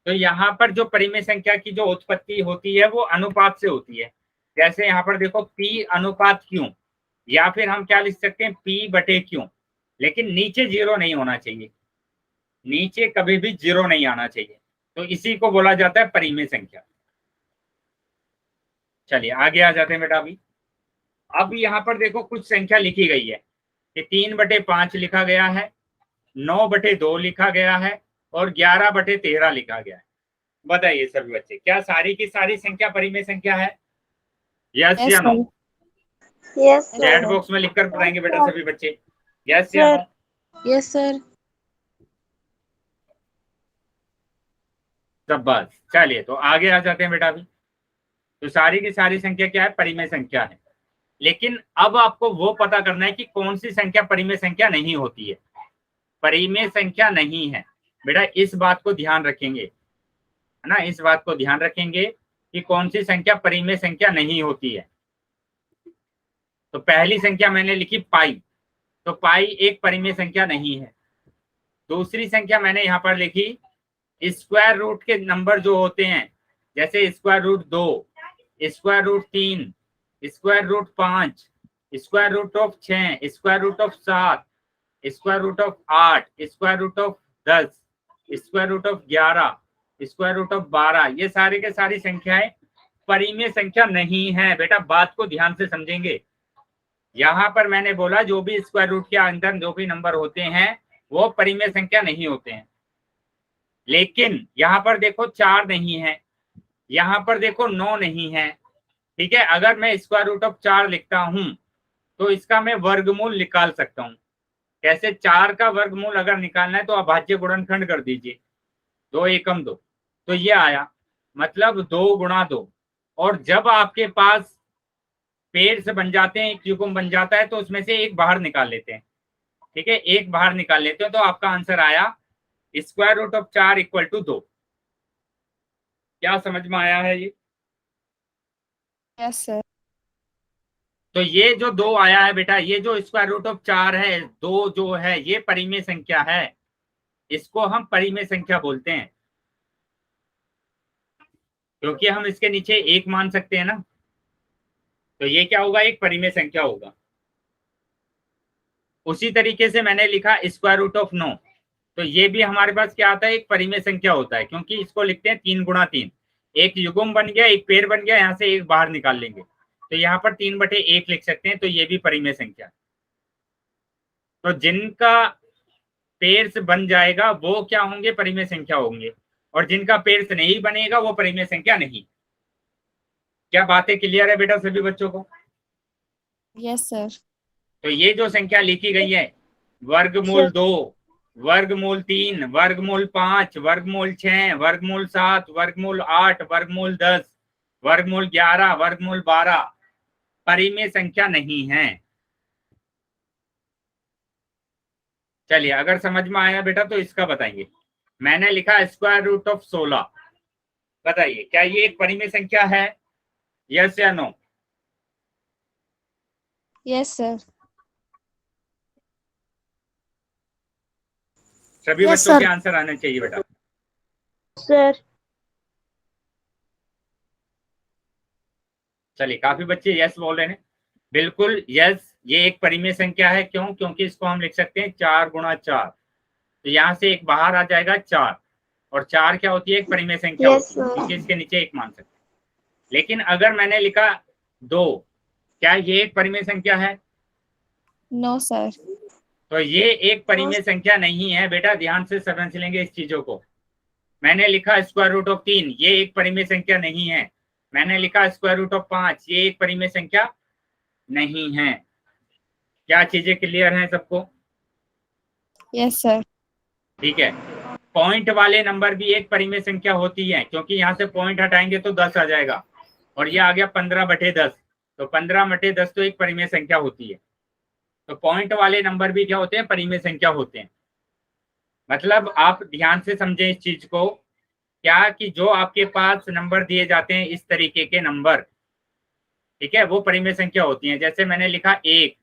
तो यहाँ पर जो परिमेय संख्या की जो उत्पत्ति होती है वो अनुपात से होती है। जैसे यहाँ पर देखो P/Q, या फिर हम क्या लिख सकते हैं, P/Q, लेकिन नीचे 0 नहीं होना चाहिए, नीचे कभी भी 0 नहीं आना चाहिए। तो इसी को बोला जाता है परिमेय संख्या। चलिए आगे आ जाते हैं बेटा अभी। अब यहाँ पर देखो कुछ संख्या लिखी गई है कि 3/5 लिखा गया है, 9/2 लिखा गया है और 11/13 लिखा गया है। बताइए सभी बच्चे, क्या सारी की सारी संख्या परिमेय संख्या है, यस या नो? यस चैट बॉक्स में लिखकर बताएंगे बेटा सभी बच्चे, यस या नो? Yes sir. सब बात। चलिए तो आगे आ जाते हैं बेटा अभी। तो सारी की सारी संख्या क्या है, परिमेय संख्या है। लेकिन अब आपको वो पता करना है कि कौन सी संख्या परिमेय संख्या नहीं होती है। परिमेय संख्या नहीं है बेटा, इस बात को ध्यान रखेंगे, है ना, इस बात को ध्यान रखेंगे कि कौन सी संख्या परिमेय संख्या नहीं होती है। तो पहली संख्या मैंने लिखी पाई, तो पाई एक परिमेय संख्या नहीं है। दूसरी संख्या मैंने यहाँ पर लिखी स्क्वायर रूट के नंबर जो होते हैं, जैसे square root 2, square root 3, square root 5, square root of 6, square root of 7, square root of 8, square root of 10, square root of 11, square root of 12, ये सारे के सारी संख्याएं परिमेय संख्या नहीं है बेटा। बात को ध्यान से समझेंगे। यहाँ पर मैंने बोला जो भी स्क्वायर रूट के अंदर जो भी नंबर होते हैं वो परिमेय संख्या नहीं होते हैं। लेकिन यहाँ पर देखो 4 नहीं है, यहाँ पर देखो 9 नहीं है। ठीक है, अगर मैं स्क्वायर रूट ऑफ 4 लिखता हूं तो इसका मैं वर्गमूल निकाल सकता हूं। कैसे, 4 का वर्गमूल अगर निकालना है तो अभाज्य गुणनखंड कर दीजिए, 2 एकम 2, तो ये आया, मतलब 2 गुणा 2। और जब आपके पास पेड़ से बन जाते हैं, एक युग्म बन जाता है, तो उसमें से एक बाहर निकाल लेते हैं। ठीक है, एक बाहर निकाल लेते हैं तो आपका आंसर आया square root of 4 equal to 2। क्या समझ में आया है ये? Yes sir. तो ये जो 2 आया है बेटा, ये जो स्क्वायर रूट ऑफ 4 है, 2 जो है ये परिमेय संख्या है, इसको हम परिमेय संख्या बोलते हैं, क्योंकि हम इसके नीचे 1 मान सकते हैं ना। तो ये क्या होगा, एक परिमेय संख्या होगा। उसी तरीके से मैंने लिखा स्क्वायर रूट ऑफ 9, तो ये भी हमारे पास क्या आता है, एक परिमेय संख्या होता है, क्योंकि इसको लिखते हैं 3 गुणा 3। एक युग्म बन गया, एक पेड़ बन गया, यहाँ से एक बाहर निकाल लेंगे, तो यहाँ पर 3/1 लिख सकते हैं, तो ये भी परिमेय संख्या। तो जिनका पेड़ बन जाएगा वो क्या होंगे, परिमेय संख्या होंगे, और जिनका पेड़ नहीं बनेगा वो परिमेय संख्या नहीं। क्या बातें क्लियर है बेटा सभी बच्चों को? Yes sir. तो ये जो संख्या लिखी गई है, वर्गमूल 2, वर्गमूल 3, वर्गमूल 5, वर्गमूल 6, वर्गमूल 7, वर्गमूल 8, वर्गमूल 10, वर्गमूल 11, वर्गमूल 12 परिमेय संख्या नहीं है। चलिए, अगर समझ में आया बेटा तो इसका बताएंगे। मैंने लिखा स्क्वायर रूट ऑफ 16, बताइए क्या ये एक परिमेय संख्या है, यस या नो? Yes sir. सभी बच्चों के आंसर आने चाहिए बेटा। सर। चलिए, काफी बच्चे यस बोल रहे हैं। बिल्कुल यस, ये एक परिमेय संख्या है। क्यों? क्योंकि इसको हम लिख सकते हैं 4 गुणा 4, तो यहाँ से एक बाहर आ जाएगा 4, और 4 क्या होती है, एक परिमेय संख्या होती है, क्योंकि इसके नीचे 1 मान सकते हैं। लेकिन अगर मैंने लिखा 2, क्या ये एक परिमेय संख्या है? No sir. तो ये एक परिमेय संख्या नहीं है बेटा, ध्यान से समझ लेंगे इस चीजों को। मैंने लिखा स्क्वायर रूट ऑफ 3, ये एक परिमेय संख्या नहीं है। मैंने लिखा स्क्वायर रूट ऑफ 5, ये एक परिमेय संख्या नहीं है। क्या चीजें क्लियर हैं सबको? Yes sir. ठीक है। पॉइंट वाले नंबर भी एक परिमेय संख्या होती है, क्योंकि यहाँ से पॉइंट हटाएंगे तो 10 आ जाएगा, और ये आ गया 15/10, तो 15/10 तो एक परिमेय संख्या होती है। तो पॉइंट वाले नंबर भी क्या होते हैं, परिमेय संख्या होते हैं। मतलब आप ध्यान से समझें इस चीज को, क्या कि जो आपके पास नंबर दिए जाते हैं इस तरीके के नंबर, ठीक है, वो परिमेय संख्या होती हैं। जैसे मैंने लिखा 1,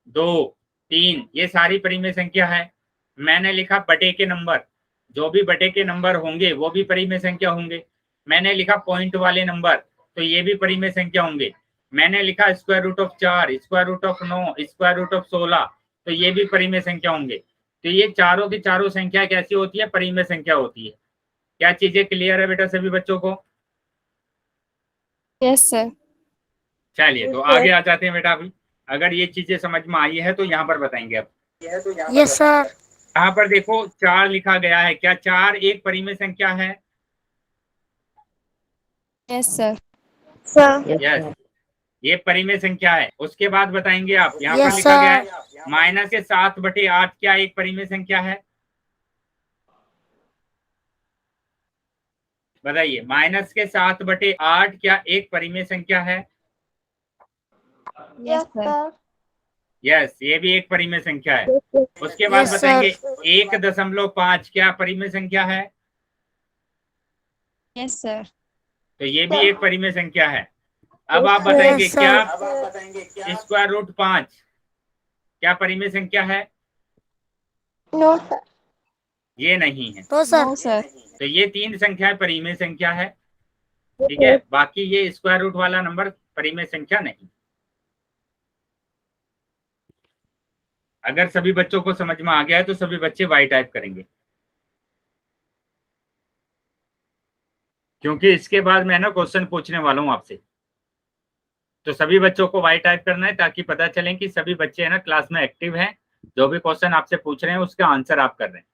2, 3, ये सारी परिमेय संख्या है। मैंने लिखा बटे के नंबर, जो भी बटे के नंबर होंगे वो भी परिमेय संख्या होंगे। मैंने लिखा पॉइंट वाले नंबर, तो ये भी परिमेय संख्या होंगे। मैंने लिखा square root of 4, square root of 9, square root of 16, तो ये भी परिमेय संख्या होंगे। तो ये चारों की चारों संख्या कैसी होती है, परिमेय संख्या होती है। क्या चीजें क्लियर है बेटा सभी बच्चों को? Yes sir. चलिए, तो आगे आ जाते हैं बेटा। अभी अगर ये चीजें समझ में आई है तो यहाँ पर बताएंगे अब। Yes sir. यहाँ पर देखो 4 लिखा गया है, क्या 4 एक परिमेय संख्या है? Yes sir. सर। यस, ये परिमेय संख्या है। उसके बाद बताएंगे आप, यहाँ पर Yes, लिखा गया sir. है माइनस के 7/8, क्या एक परिमेय संख्या है? बताइए, माइनस के 7/8 क्या एक परिमेय संख्या है? Yes sir. यस, ये भी एक परिमेय संख्या है। उसके बाद Yes, बताएंगे sir. 1.5 क्या परिमेय संख्या है? Yes sir. तो ये भी एक परिमेय संख्या है। अब आप बताएंगे Yes, क्या स्क्वायर रूट 5 क्या परिमेय संख्या है? No sir. ये नहीं है। No sir. No sir. तो ये 3 संख्याएं परिमेय संख्या है, ठीक है। बाकी ये स्क्वायर रूट वाला नंबर परिमेय संख्या नहीं। अगर सभी बच्चों को समझ में आ गया है तो सभी बच्चे वाई टाइप करेंगे, क्योंकि इसके बाद मैं ना क्वेश्चन पूछने वाला हूं आपसे। तो सभी बच्चों को वाई टाइप करना है, ताकि पता चले कि सभी बच्चे है ना क्लास में एक्टिव हैं। जो भी क्वेश्चन आपसे पूछ रहे हैं उसका आंसर आप कर रहे हैं।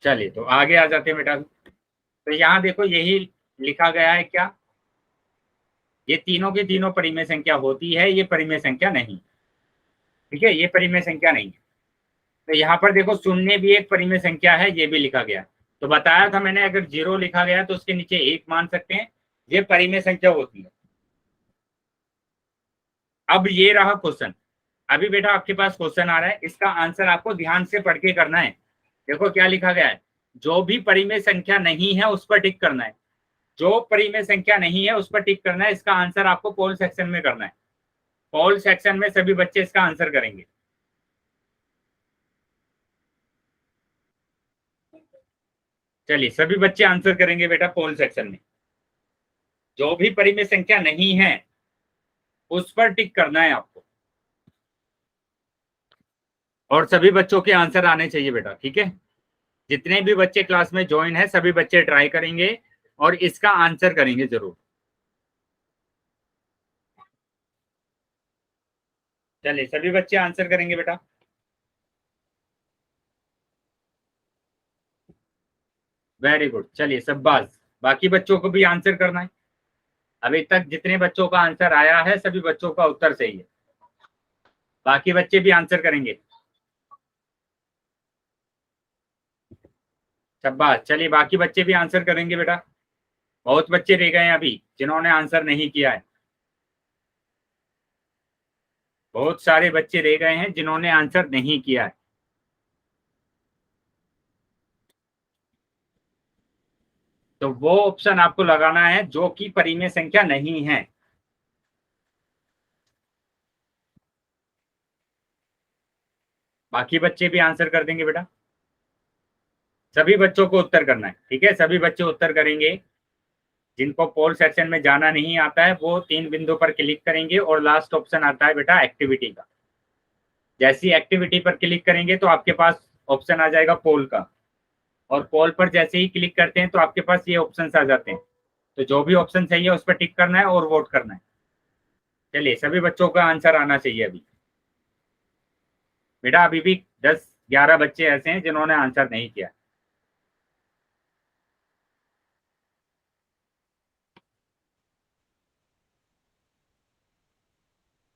चलिए, तो आगे आ जाते हैं बेटा। तो यहाँ देखो यही लिखा गया है, क्या ये तीनों की तीनों परिमेय संख्या होती है, ये परिमेय संख्या नहीं, ठीक है, ये परिमेय संख्या नहीं है। तो यहाँ पर देखो शून्य भी एक परिमेय संख्या है, ये भी लिखा गया। तो बताया था मैंने, अगर 0 लिखा गया तो उसके नीचे 1 मान सकते हैं, ये परिमेय संख्या होती है। अब ये रहा क्वेश्चन। अभी बेटा आपके पास क्वेश्चन आ रहा है, इसका आंसर आपको ध्यान से पढ़ के करना है। देखो क्या लिखा गया है, जो भी परिमेय संख्या नहीं है उस पर टिक करना है। जो परिमेय संख्या नहीं है उस पर टिक करना है। इसका आंसर आपको पोल सेक्शन में करना है। पोल सेक्शन में सभी बच्चे इसका आंसर करेंगे। चलिए सभी बच्चे आंसर करेंगे बेटा पोल सेक्शन में। जो भी परिमेय संख्या नहीं है उस पर टिक करना है आपको, और सभी बच्चों के आंसर आने चाहिए बेटा, ठीक है। जितने भी बच्चे क्लास में ज्वाइन है सभी बच्चे ट्राई करेंगे और इसका आंसर करेंगे जरूर। चलिए सभी बच्चे आंसर करेंगे बेटा। Very good. चलिए शाबाश, बाकी बच्चों को भी आंसर करना है। अभी तक जितने बच्चों का आंसर आया है सभी बच्चों का उत्तर सही है। बाकी बच्चे भी आंसर करेंगे। शाबाश, चलिए बाकी बच्चे भी आंसर करेंगे बेटा। बहुत बच्चे रह गए हैं अभी जिन्होंने आंसर नहीं किया है। बहुत सारे बच्चे रह गए हैं जिन्होंने आंसर नहीं किया है। तो वो ऑप्शन आपको लगाना है जो कि परिमेय संख्या नहीं है। बाकी बच्चे भी आंसर कर देंगे बेटा। सभी बच्चों को उत्तर करना है, ठीक है। सभी बच्चे उत्तर करेंगे। जिनको पोल सेक्शन में जाना नहीं आता है वो 3 बिंदु पर क्लिक करेंगे और लास्ट ऑप्शन आता है बेटा एक्टिविटी का। जैसी एक्टिविटी पर क्लिक करेंगे तो आपके पास ऑप्शन आ जाएगा पोल का, और पोल पर जैसे ही क्लिक करते हैं तो आपके पास ये ऑप्शन आ जाते हैं। तो जो भी ऑप्शन सही है उस पर टिक करना है और वोट करना है। चलिए सभी बच्चों का आंसर आना चाहिए अभी बेटा। अभी भी 10-11 बच्चे ऐसे हैं जिन्होंने आंसर नहीं किया।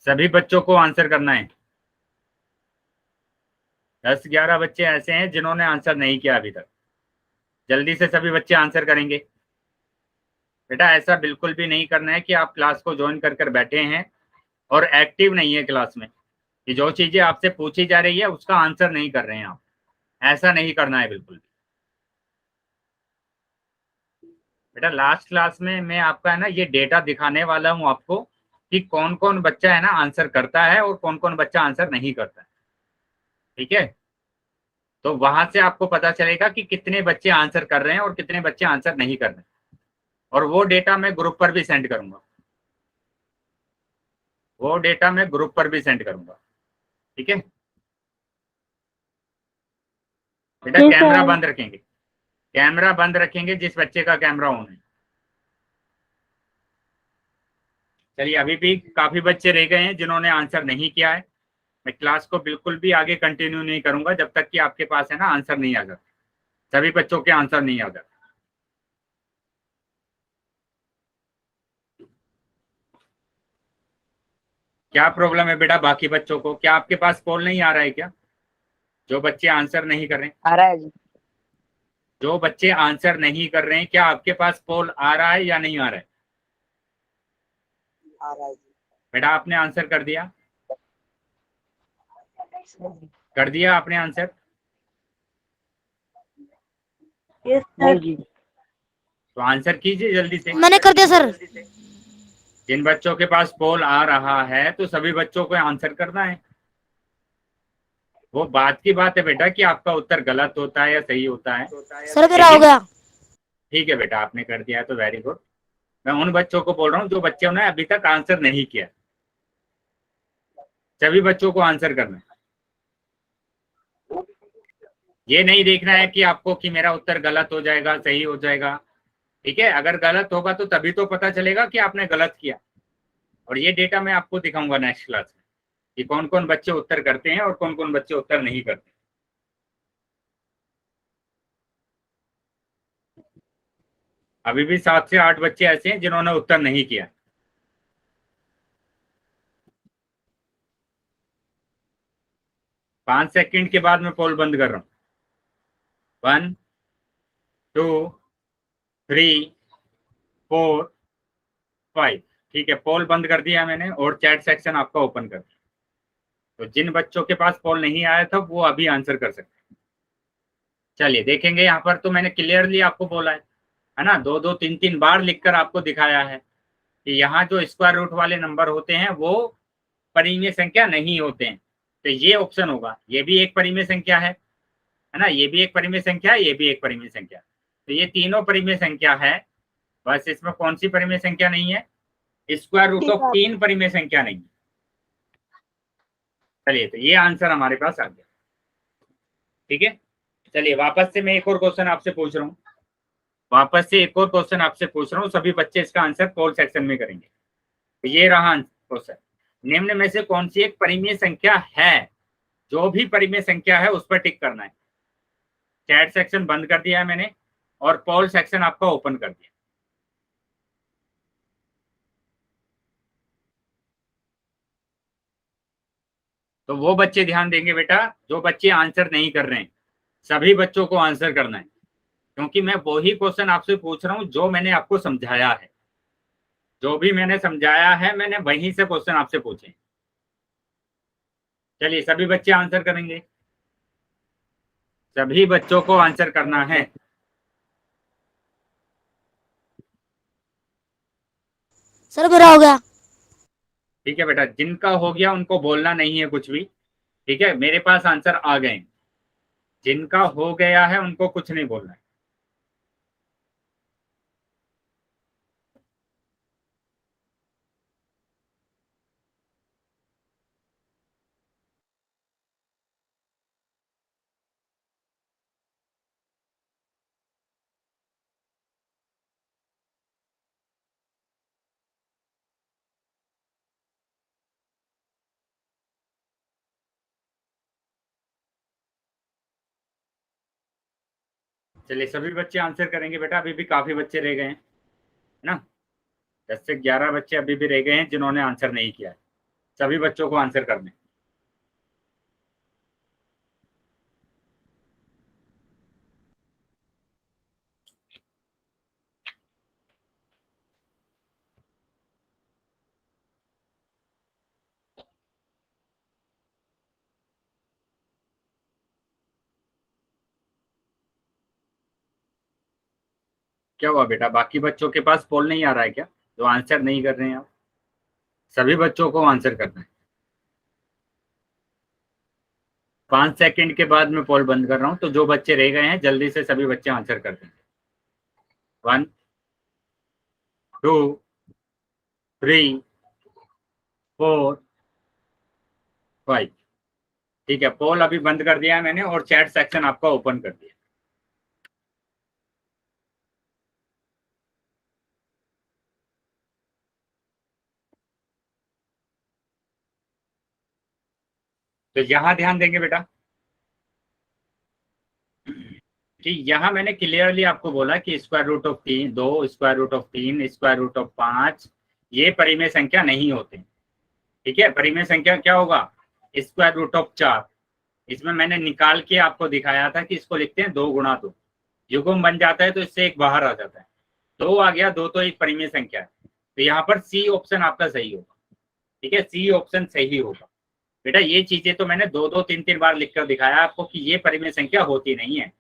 सभी बच्चों को आंसर करना है। 10-11 बच्चे ऐसे हैं जिन्होंने आंसर नहीं किया अभी तक। जल्दी से सभी बच्चे आंसर करेंगे। बेटा ऐसा बिल्कुल भी नहीं करना है कि आप क्लास को ज्वाइन कर कर बैठे हैं और एक्टिव नहीं है क्लास में, कि जो चीजें आपसे पूछी जा रही है उसका आंसर नहीं कर रहे हैं आप। ऐसा नहीं करना है बिल्कुल भी। बेटा लास्ट क्लास में मैं आपका है ना ये डेटा दिखाने वाला हूँ आपको कि कौन कौन बच्चा है ना आंसर करता है और कौन कौन बच्चा आंसर नहीं करता है, ठीक है। तो वहां से आपको पता चलेगा कि कितने बच्चे आंसर कर रहे हैं और कितने बच्चे आंसर नहीं कर रहे हैं, और वो डेटा मैं ग्रुप पर भी सेंड करूंगा। वो डेटा मैं ग्रुप पर भी सेंड करूंगा, ठीक है। बेटा जी कैमरा सर। बंद रखेंगे। कैमरा बंद रखेंगे जिस बच्चे का कैमरा ऑन है। चलिए अभी भी काफी बच्चे रह गए हैं जिन्होंने आंसर नहीं किया है। मैं क्लास को बिल्कुल भी आगे कंटिन्यू नहीं करूंगा जब तक कि आपके पास है ना आंसर नहीं आ जाता, सभी बच्चों के आंसर नहीं आ जाते। क्या प्रॉब्लम है बेटा बाकी बच्चों को? क्या आपके पास कॉल नहीं आ रहा है क्या? जो बच्चे आंसर नहीं कर रहे हैं, आ रहा है जी। जो बच्चे आंसर नहीं कर रहे हैं, क्या आपके पास कॉल आ रहा है या नहीं आ रहा है? आ रहा है जी। बेटा आपने आंसर कर दिया? कर दिया आपने आंसर? यस नहीं सर। जी। तो आंसर कीजिए जल्दी से। मैंने कर दिया सर। जिन बच्चों के पास कॉल आ रहा है तो सभी बच्चों को आंसर करना है। वो बात की बात है बेटा कि आपका उत्तर गलत होता है या सही होता है। सर मेरा हो गया। ठीक है बेटा, आपने कर दिया है तो वेरी गुड। मैं उन बच्चों को बोल रहा हूँ जो बच्चों ने अभी तक आंसर नहीं किया। सभी बच्चों को आंसर करना है। ये नहीं देखना है कि आपको कि मेरा उत्तर गलत हो जाएगा सही हो जाएगा, ठीक है। अगर गलत होगा तो तभी तो पता चलेगा कि आपने गलत किया, और ये डेटा मैं आपको दिखाऊंगा नेक्स्ट क्लास में कि कौन कौन बच्चे उत्तर करते हैं और कौन कौन बच्चे उत्तर नहीं करते। अभी भी 7 से 8 बच्चे ऐसे हैं जिन्होंने उत्तर नहीं किया। पांच सेकंड के बाद मैं पोल बंद कर रहा हूँ। 1 2 3 4 5। ठीक है, पोल बंद कर दिया मैंने और चैट सेक्शन आपका ओपन कर दिया। तो जिन बच्चों के पास पोल नहीं आया था वो अभी आंसर कर सकते हैं। चलिए देखेंगे, यहाँ पर तो मैंने क्लियरली आपको बोला है है ना, 2 2 3 3 बार लिखकर आपको दिखाया है कि यहाँ जो स्क्वायर रूट वाले नंबर होते हैं वो परिमेय संख्या नहीं होते हैं। तो ये ऑप्शन होगा, ये भी एक परिमेय संख्या है ना, ये भी एक परिमेय संख्या है, ये भी एक परिमेय संख्या। तो ये तीनों परिमेय संख्या है, बस इसमें कौन सी परिमेय संख्या नहीं है? स्क्वायर रूट ऑफ 3 परिमेय संख्या नहीं है। चलिए, तो ये आंसर हमारे पास आ गया। ठीक है, चलिए वापस से मैं एक और क्वेश्चन आपसे पूछ रहा हूँ, सभी बच्चे इसका आंसर पोल सेक्शन में करेंगे। तो ये रहा क्वेश्चन, निम्न में से कौन सी एक परिमेय संख्या है? जो भी परिमेय संख्या है उस पर टिक करना है। चैट सेक्शन बंद कर दिया है मैंने और पोल सेक्शन आपका ओपन कर दिया। तो वो बच्चे ध्यान देंगे बेटा, जो बच्चे आंसर नहीं कर रहे हैं, सभी बच्चों को आंसर करना है, क्योंकि मैं वही क्वेश्चन आपसे पूछ रहा हूं जो मैंने आपको समझाया है। जो भी मैंने समझाया है मैंने वहीं से क्वेश्चन आपसे पूछे। चलिए, सभी बच्चे आंसर करेंगे, सभी बच्चों को आंसर करना है। सर मेरा हो गया। ठीक है बेटा, जिनका हो गया उनको बोलना नहीं है कुछ भी। ठीक है, मेरे पास आंसर आ गए। जिनका हो गया है उनको कुछ नहीं बोलना है। चलिए, सभी बच्चे आंसर करेंगे बेटा, अभी भी काफी बच्चे रह गए हैं, है ना। 10 से 11 बच्चे अभी भी रह गए हैं जिन्होंने आंसर नहीं किया है। सभी बच्चों को आंसर करने। क्या हुआ बेटा, बाकी बच्चों के पास पोल नहीं आ रहा है क्या, जो आंसर नहीं कर रहे हैं आप? सभी बच्चों को आंसर करना है। 5 सेकंड के बाद मैं पोल बंद कर रहा हूं, तो जो बच्चे रह गए हैं जल्दी से सभी बच्चे आंसर कर देंगे। 1 2 3 4 5। ठीक है, पोल अभी बंद कर दिया है मैंने और चैट सेक्शन आपका ओपन कर दिया। तो यहां ध्यान देंगे बेटा कि यहाँ मैंने क्लियरली आपको बोला कि square root of 3, 2, square root of 3, square root of 5 ये परिमेय संख्या नहीं होते। ठीक है, परिमेय संख्या क्या होगा? Square root of 4। इसमें मैंने निकाल के आपको दिखाया था कि इसको लिखते हैं 2 गुणा 2, युग्म बन जाता है तो इससे एक बाहर आ जाता है, 2 आ गया, 2 तो एक परिमेय संख्या है। तो यहाँ पर सी ऑप्शन आपका सही होगा। ठीक है, सी ऑप्शन सही होगा बेटा। ये चीजें तो मैंने 2 2 3 3 बार लिखकर दिखाया आपको कि ये परिमेय संख्या होती नहीं है।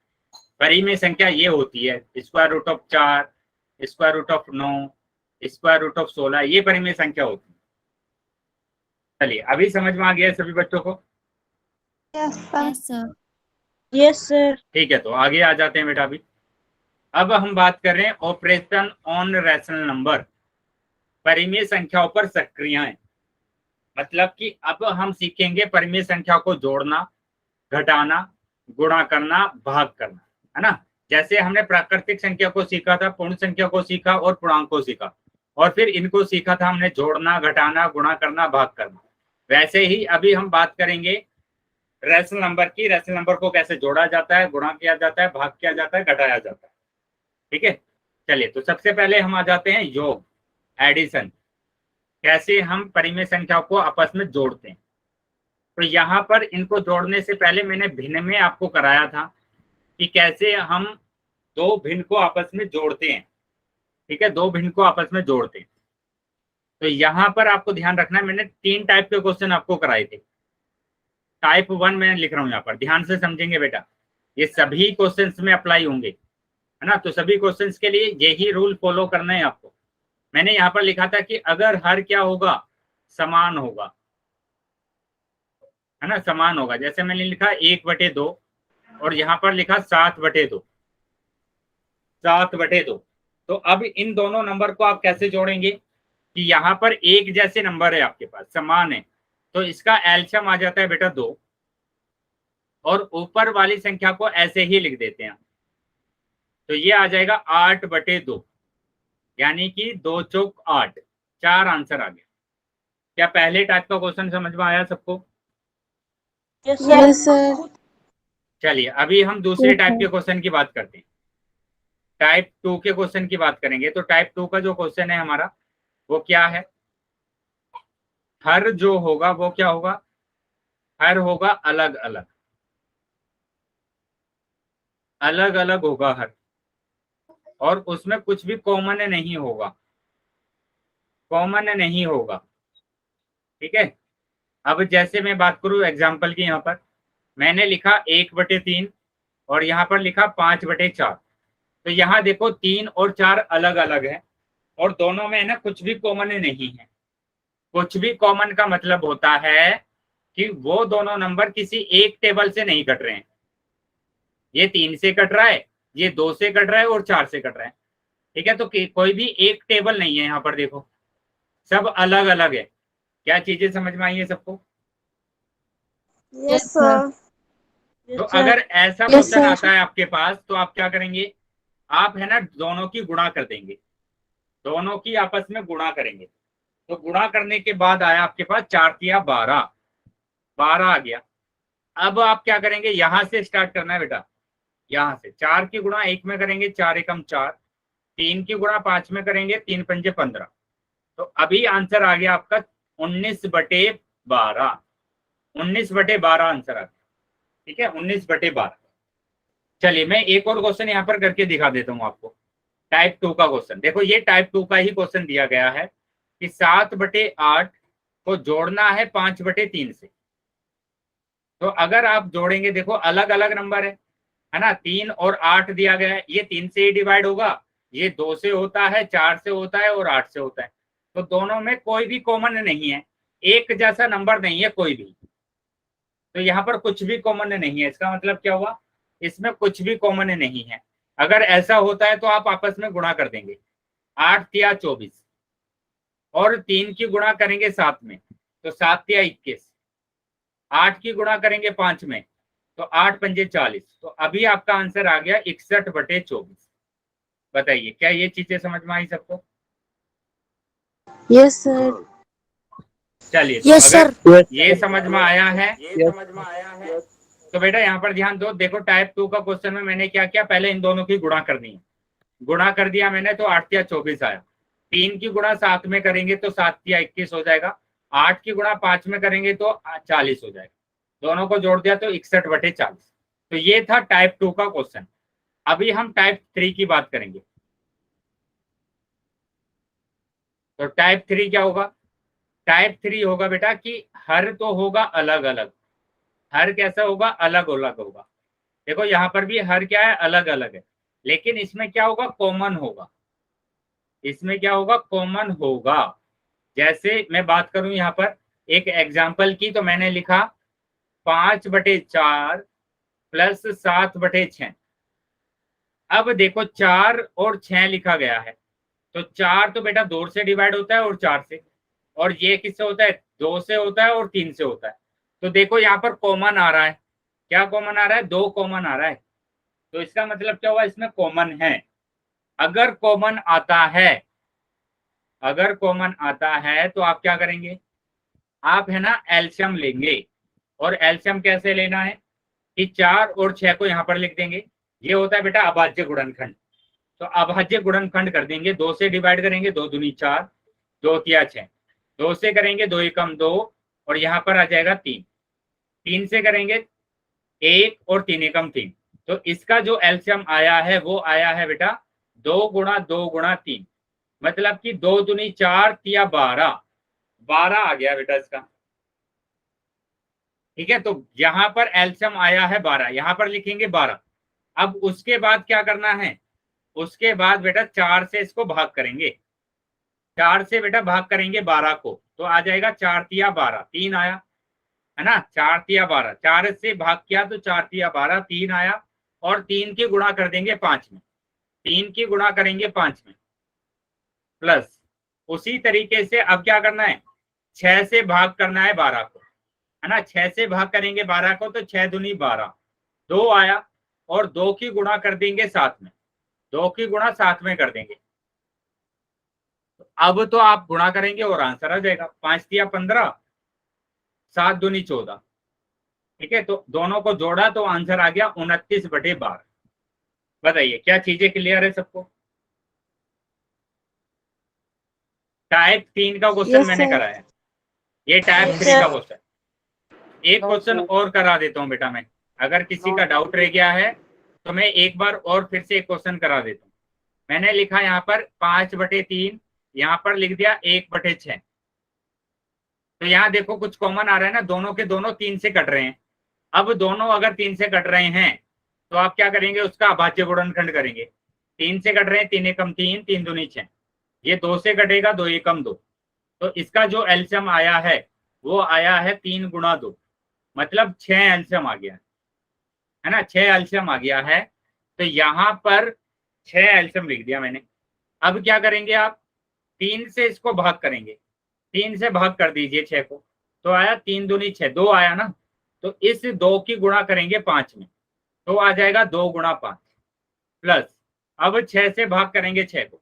परिमेय संख्या ये होती है square root of 4, square root of 9, square root of 16, ये परिमेय संख्या होती है। चलिए, अभी समझ में आ गया सभी बच्चों को? Yes, sir. Yes sir. ठीक है, तो आगे आ जाते हैं बेटा। अभी अब हम बात कर रहे हैं ऑपरेशन ऑन रैशनल नंबर, परिमेय संख्याओं पर सक्रियाएं। मतलब कि अब हम सीखेंगे परिमेय संख्या को जोड़ना, घटाना, गुणा करना, भाग करना, है ना। जैसे हमने प्राकृतिक संख्या को सीखा था, पूर्ण संख्या को सीखा और पूर्णांक को सीखा, और फिर इनको सीखा था हमने जोड़ना, घटाना, गुणा करना, भाग करना। वैसे ही अभी हम बात करेंगे रैशनल नंबर की। रैशनल नंबर को कैसे जोड़ा जाता है, गुणा किया जाता है, भाग किया जाता है, घटाया जाता है। ठीक है, चलिए, तो सबसे पहले हम आ जाते हैं योग, एडिशन। कैसे हम परिमेय संख्याओं को आपस में जोड़ते हैं। तो यहाँ पर इनको जोड़ने से पहले मैंने भिन्न में आपको कराया था कि कैसे हम 2 भिन्न को आपस में जोड़ते हैं। ठीक है, 2 भिन्न को आपस में जोड़ते हैं। तो यहाँ पर आपको ध्यान रखना है, मैंने 3 टाइप के क्वेश्चन आपको कराए थे। टाइप 1 मैं लिख रहा हूँ यहाँ पर, ध्यान से समझेंगे बेटा, ये सभी क्वेश्चंस में अप्लाई होंगे। है ना। तो सभी क्वेश्चंस के लिए यही रूल फॉलो करना है आपको। मैंने यहाँ पर लिखा था कि अगर हर क्या होगा, समान होगा, है ना, समान होगा। जैसे मैंने लिखा 1/2 और यहाँ पर लिखा 7/2, 7/2। तो अब इन दोनों नंबर को आप कैसे जोड़ेंगे कि यहाँ पर एक जैसे नंबर है आपके पास, समान है, तो इसका एलसीएम आ जाता है बेटा 2, और ऊपर वाली संख्या को ऐसे ही लिख देते हैं। तो ये आ जाएगा 8/2, यानी कि 2 चौक 8, 4 आंसर आ गया। क्या पहले टाइप का क्वेश्चन समझ में आया सबको? Yes sir. चलिए अभी हम दूसरे टाइप के क्वेश्चन की बात करते हैं। टाइप 2 के क्वेश्चन की बात करेंगे। तो टाइप 2 का जो क्वेश्चन है हमारा वो क्या है, हर जो होगा वो क्या होगा, हर होगा अलग अलग, अलग अलग होगा हर, और उसमें कुछ भी कॉमन नहीं होगा, कॉमन नहीं होगा। ठीक है। अब जैसे मैं बात करूं एग्जांपल की, यहाँ पर मैंने लिखा 1/3 और यहाँ पर लिखा 5/4। तो यहाँ देखो 3 और 4 अलग अलग है, और दोनों में है ना कुछ भी कॉमन नहीं है। कुछ भी कॉमन का मतलब होता है कि वो दोनों नंबर किसी एक टेबल से नहीं कट रहे हैं। ये 3 से कट रहा है, ये 2 से कट रहा है और 4 से कट रहा है। ठीक है। तो कोई भी एक टेबल नहीं है यहाँ पर, देखो सब अलग अलग है। क्या चीजें समझ में आई है सबको? Yes sir. तो अगर ऐसा क्वेश्चन आता है आपके पास तो आप क्या करेंगे, आप है ना दोनों की गुणा कर देंगे, दोनों की आपस में गुणा करेंगे। तो गुणा करने के बाद आया आपके पास 4 तिया 12, 12 आ गया। अब आप क्या करेंगे, यहां से स्टार्ट करना है बेटा, यहां से 4 की गुणा 1 में करेंगे, 4 एकम 4, 3 की गुणा 5 में करेंगे, 3 पंजे 15। तो अभी आंसर आ गया आपका 19/12, 19/12 आंसर आ गया। ठीक है, 19/12। चलिए मैं एक और क्वेश्चन यहाँ पर करके दिखा देता हूँ आपको। टाइप 2 का क्वेश्चन देखो, ये टाइप 2 का ही क्वेश्चन दिया गया है कि 7/8 को जोड़ना है 5/3 से। तो अगर आप जोड़ेंगे, देखो अलग अलग नंबर है ना, 3 और 8 दिया गया है, ये 3 से ही डिवाइड होगा, ये 2 से होता है, 4 से होता है और 8 से होता है। तो दोनों में कोई भी कॉमन नहीं है, एक जैसा नंबर नहीं है कोई भी। तो यहाँ पर कुछ भी कॉमन नहीं है, इसका मतलब क्या हुआ, इसमें कुछ भी कॉमन नहीं है। अगर ऐसा होता है तो आप आपस में गुणा कर देंगे, 8 तिया 24 और 3 की गुणा करेंगे 7 में, तो 7 तिया 21, 8 की गुणा करेंगे 5 में, तो 8 पंजे 40। तो अभी आपका आंसर आ गया 61/24। बताइए क्या ये चीजें समझ में आई सबको? Yes sir. चलिए तो यस अगर सर। ये समझ में आया है, तो बेटा यहाँ पर ध्यान दो। देखो टाइप 2 का क्वेश्चन में मैंने क्या किया, पहले इन दोनों की गुणा कर दी है, गुणा कर दिया मैंने, तो 8 तिया 24 आया। 3 की गुणा 7 में करेंगे तो 7 तिया 21 हो जाएगा। 8 की गुणा 5 में करेंगे तो 40 हो जाएगा। दोनों को जोड़ दिया तो 61/40। तो ये था टाइप 2 का क्वेश्चन। अभी हम टाइप 3 की बात करेंगे। तो टाइप 3 क्या होगा, टाइप 3 होगा बेटा कि हर तो होगा अलग अलग, हर कैसा होगा, अलग अलग होगा। देखो यहाँ पर भी हर क्या है, अलग अलग है, लेकिन इसमें क्या होगा, कॉमन होगा। इसमें क्या होगा, कॉमन होगा। जैसे मैं बात करूं यहाँ पर एक एग्जाम्पल की, तो मैंने लिखा 5/4 प्लस 7/6। अब देखो 4 और 6 लिखा गया है, तो 4 तो बेटा 2 से डिवाइड होता है और 4 से, और ये किससे होता है, 2 से होता है और 3 से होता है। तो देखो यहाँ पर कॉमन आ रहा है, क्या कॉमन आ रहा है, 2 कॉमन आ रहा है। तो इसका मतलब क्या हुआ, इसमें कॉमन है। अगर कॉमन आता है, अगर कॉमन आता है तो आप क्या करेंगे, आप है ना एलसीएम लेंगे। और एलसीएम कैसे लेना है कि 4 और 6 को यहाँ पर लिख देंगे। ये होता है बेटा अभाज्य गुणनखंड। तो अभाज्य गुणनखंड कर देंगे, 2 से डिवाइड करेंगे, 2 दूनी 4, 2 तिया 6, 2 से करेंगे 2 एकम 2 और यहाँ पर आ जाएगा 3, 3 से करेंगे 1 और 3 एकम 3। तो इसका जो एलसीएम आया है वो आया है बेटा 2 गुणा 2 गुणा 3, मतलब कि 2 दूनी 4 तिया 12, 12 आ गया बेटा इसका। ठीक है, तो यहाँ पर एलसीएम आया है 12, यहाँ पर लिखेंगे 12। अब उसके बाद क्या करना है, उसके बाद बेटा 4 से इसको भाग करेंगे, 4 से बेटा भाग करेंगे 12 को, तो आ जाएगा 4 तिया 12, 3 आया है ना, 4 तिया 12, 4 से भाग किया तो 4 तिया 12, 3 आया, और 3 की गुणा कर देंगे 5 में, 3 की गुणा करेंगे 5 में, प्लस उसी तरीके से अब क्या करना है, 6 से भाग करना है 12 को, है ना, 6 से भाग करेंगे 12 को तो 6 दूनी 12, 2 आया, और 2 की गुणा कर देंगे 7 में, 2 की गुणा 7 में कर देंगे। अब तो आप गुणा करेंगे और आंसर आ जाएगा, 5 तिया 15, 7 दूनी 14, ठीक है, तो दोनों को जोड़ा तो आंसर आ गया 29/12। बताइए क्या चीजें क्लियर है सबको? टाइप 3 का क्वेश्चन Yes, मैंने sir. कराया, ये टाइप Yes, 3 sir. का क्वेश्चन। एक क्वेश्चन और करा देता हूँ बेटा मैं, अगर किसी का डाउट रह गया है तो मैं एक बार और फिर से एक क्वेश्चन करा देता हूँ। मैंने लिखा यहाँ पर 5/3, यहाँ पर लिख दिया 1/6। तो यहाँ देखो कुछ कॉमन आ रहा है ना, दोनों के दोनों 3 से कट रहे हैं। अब दोनों अगर 3 से कट रहे हैं तो आप क्या करेंगे, उसका अभाज्य गुणनखंड करेंगे। 3 से कट रहे हैं, 3 एकम 3, 3 दूनी 6, ये 2 से कटेगा, 2 एकम 2, तो इसका जो एलसीएम आया है वो आया है 3 गुणा 2, मतलब 6 एलसीएम आ गया है ना, 6 एलसीएम आ गया है। तो यहाँ पर 6 एलसीएम लिख दिया मैंने। अब क्या करेंगे आप, 3 से इसको भाग करेंगे, 3 से भाग कर दीजिए 6 को, तो आया 3 दूनी 6, 2 आया ना, तो इस 2 की गुणा करेंगे 5 में, तो आ जाएगा 2 गुणा 5, प्लस अब 6 से भाग करेंगे 6 को,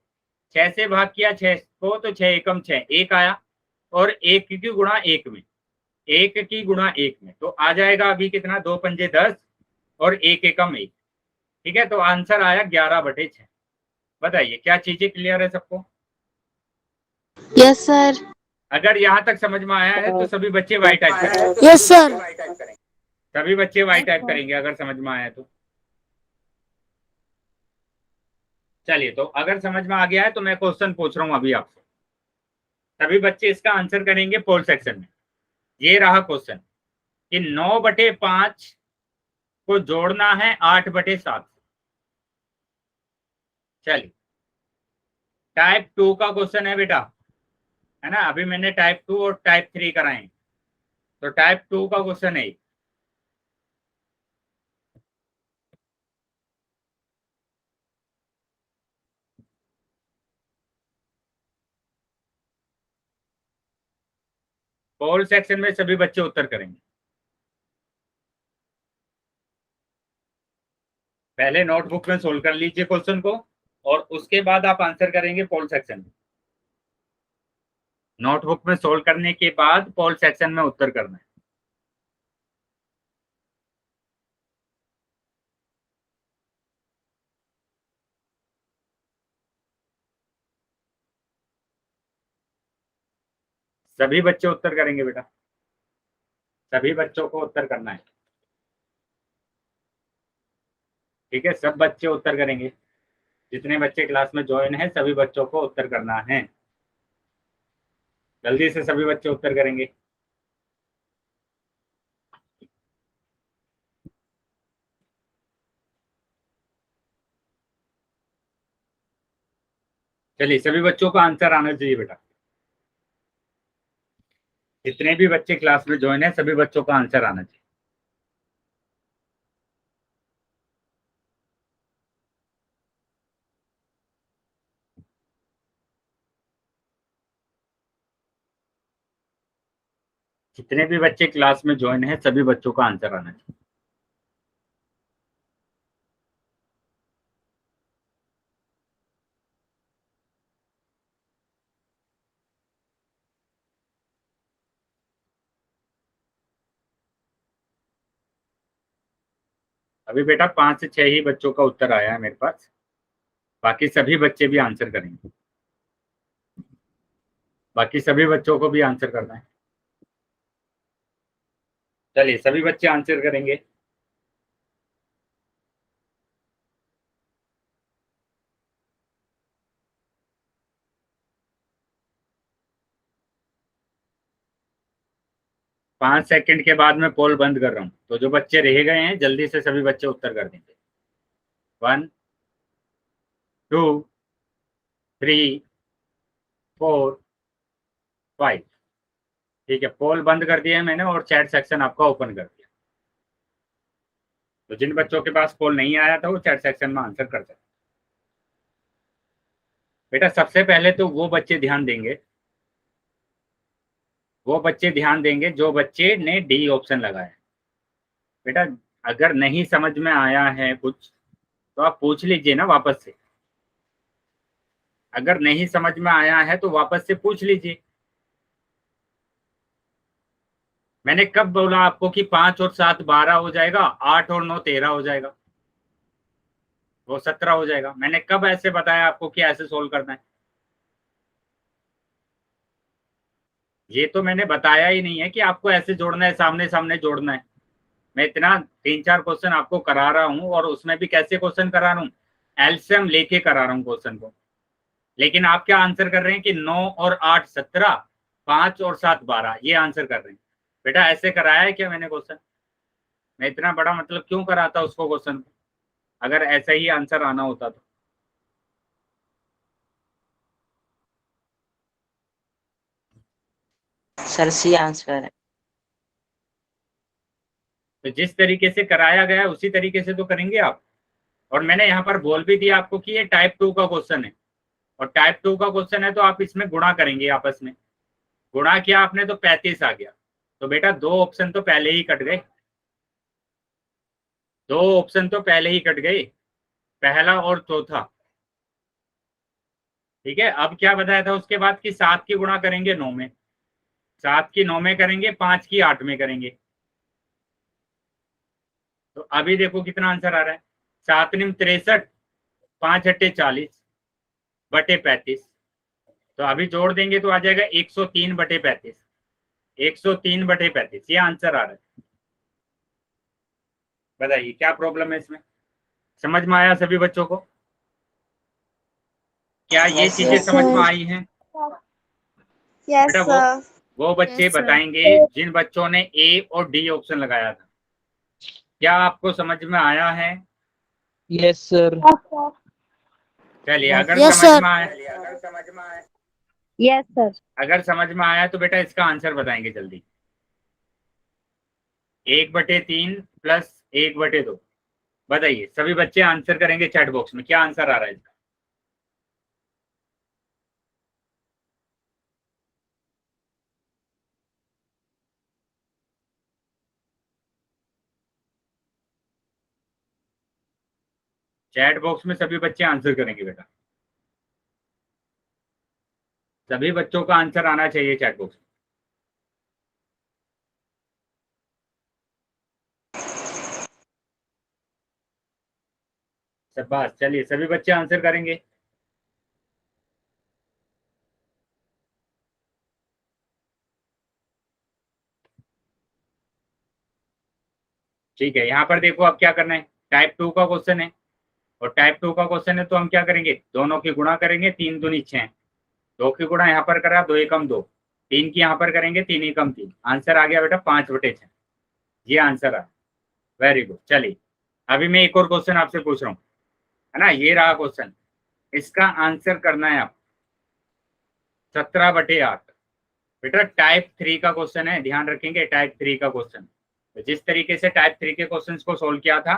6 से भाग किया 6 को तो 6 एकम 6, 1 आया, और 1 की गुणा 1 में, 1 की गुणा 1 में, तो आ जाएगा अभी कितना, 2 पंजे 10 और 1 एकम 1, ठीक है, तो आंसर आया 11/6। बताइए क्या चीजें क्लियर है सबको? Yes, sir. अगर यहाँ तक समझ में आया है तो सभी बच्चे वाई टाइप करेंगे, यस सर। सभी बच्चे वाई टाइप करेंगे अगर समझ में आया तो। चलिए, तो अगर समझ में आ गया है तो मैं क्वेश्चन पूछ रहा हूँ अभी आपसे, सभी बच्चे इसका आंसर करेंगे पोल सेक्शन में। ये रहा क्वेश्चन कि 9/5 को जोड़ना है 8/7। चलिए, टाइप 2 का क्वेश्चन है बेटा, है ना, अभी मैंने टाइप 2 और टाइप 3 कराए हैं, तो टाइप 2 का क्वेश्चन है। पोल सेक्शन में सभी बच्चे उत्तर करेंगे। पहले नोटबुक में सोल्व कर लीजिए क्वेश्चन को, और उसके बाद आप आंसर करेंगे पोल सेक्शन में। नोटबुक में सोल्व करने के बाद पोल सेक्शन में उत्तर करना है। सभी बच्चे उत्तर करेंगे बेटा, सभी बच्चों को उत्तर करना है, ठीक है, सब बच्चे उत्तर करेंगे, जितने बच्चे क्लास में ज्वाइन है सभी बच्चों को उत्तर करना है। जल्दी से सभी बच्चे उत्तर करेंगे। चलिए, सभी बच्चों का आंसर आना चाहिए बेटा, जितने भी बच्चे क्लास में ज्वाइन है सभी बच्चों का आंसर आना चाहिए। जितने भी बच्चे क्लास में ज्वाइन है सभी बच्चों का आंसर आना चाहिए। अभी बेटा 5 से 6 ही बच्चों का उत्तर आया है मेरे पास, बाकी सभी बच्चे भी आंसर करेंगे, बाकी सभी बच्चों को भी आंसर करना है। चलिए, सभी बच्चे आंसर करेंगे। पांच सेकंड के बाद मैं पोल बंद कर रहा हूँ, तो जो बच्चे रह गए हैं जल्दी से सभी बच्चे उत्तर कर देंगे। 1, 2 3 4 5। ठीक है, पोल बंद कर दिया है मैंने और चैट सेक्शन आपका ओपन कर दिया। तो जिन बच्चों के पास पोल नहीं आया था वो चैट सेक्शन में आंसर कर सकते। बेटा सबसे पहले तो वो बच्चे ध्यान देंगे, जो बच्चे ने डी ऑप्शन लगाया। बेटा अगर नहीं समझ में आया है कुछ तो आप पूछ लीजिए ना वापस से। अगर नहीं समझ में आया है तो वापस से पूछ लीजिए। मैंने कब बोला आपको कि 5 और 7 12 हो जाएगा, 8 और 9 13 हो जाएगा, वो 17 हो जाएगा? मैंने कब ऐसे बताया आपको कि ऐसे सोल्व करना है? ये तो मैंने बताया ही नहीं है कि आपको ऐसे जोड़ना है, सामने सामने जोड़ना है। मैं इतना 3-4 क्वेश्चन आपको करा रहा हूं और उसमें भी कैसे क्वेश्चन करा रहा हूं, एलसीएम लेके करा रहा हूं क्वेश्चन को। लेकिन आप क्या आंसर कर रहे हैं कि 9 और 8 17, 5 और 7 12, ये आंसर कर रहे हैं। बेटा ऐसे कराया है क्या मैंने क्वेश्चन? मैं इतना बड़ा मतलब क्यों कराता उसको क्वेश्चन, अगर ऐसा ही आंसर आना होता तो? सर सी आंसर है। तो जिस तरीके से कराया गया है उसी तरीके से तो करेंगे आप। और मैंने यहाँ पर बोल भी दिया आपको कि ये टाइप 2 का क्वेश्चन है, और टाइप 2 का क्वेश्चन है तो आप इसमें गुणा करेंगे आपस में। गुणा किया आपने तो 35 आ गया। तो बेटा 2 ऑप्शन तो पहले ही कट गए, 2 ऑप्शन तो पहले ही कट गए, पहला और चौथा। ठीक है, अब क्या बताया था उसके बाद कि 7 की गुणा करेंगे 9 में, 7 की 9 में करेंगे, 5 की 8 में करेंगे। तो अभी देखो कितना आंसर आ रहा है, 7 निम 63, 5 अट्टे 40 बटे 35। तो अभी जोड़ देंगे तो आ जाएगा 103 बटे 35, 103 बटे 35, ये आंसर आ रहा है। बताइए क्या प्रॉब्लम है इसमें? समझ में आया सभी बच्चों को? क्या ये Yes, चीजें sir. समझ में आई हैं? यस बेटा सर। वो बच्चे यस सर। बताएंगे जिन बच्चों ने ए और डी ऑप्शन लगाया था। क्या आपको समझ में आया है? Yes sir. चलिए अगर यस समझ सर। में आया, यस सर। अगर समझ में आया तो बेटा इसका आंसर बताएंगे जल्दी। 1/3 प्लस 1/2। बताइए सभी बच्चे आंसर करेंगे चैट बॉक्स में, क्या आंसर आ रहा है इसका? चैट बॉक्स में सभी बच्चे आंसर करेंगे बेटा, सभी बच्चों का आंसर आना चाहिए चैट बॉक्स में। शाबाश, चलिए सभी बच्चे आंसर करेंगे। ठीक है, यहाँ पर देखो अब क्या करना है, टाइप 2 का क्वेश्चन है, और टाइप 2 का क्वेश्चन है तो हम क्या करेंगे, दोनों की गुणा करेंगे, 3 दूनी 6, 2 की गुणा यहाँ पर करा, 2 एकम 2, 3 की यहाँ पर करेंगे, 3 एकम 3, आंसर आ गया बेटा 5/6, ये आंसर आ। Very good. चलिए अभी मैं एक और क्वेश्चन आपसे पूछ रहा हूँ, है ना, ये रहा क्वेश्चन, इसका आंसर करना है आप 17/8। बेटा टाइप 3 का क्वेश्चन है, ध्यान रखेंगे टाइप 3 का क्वेश्चन। तो जिस तरीके से टाइप 3 के क्वेश्चंस को सोल्व किया था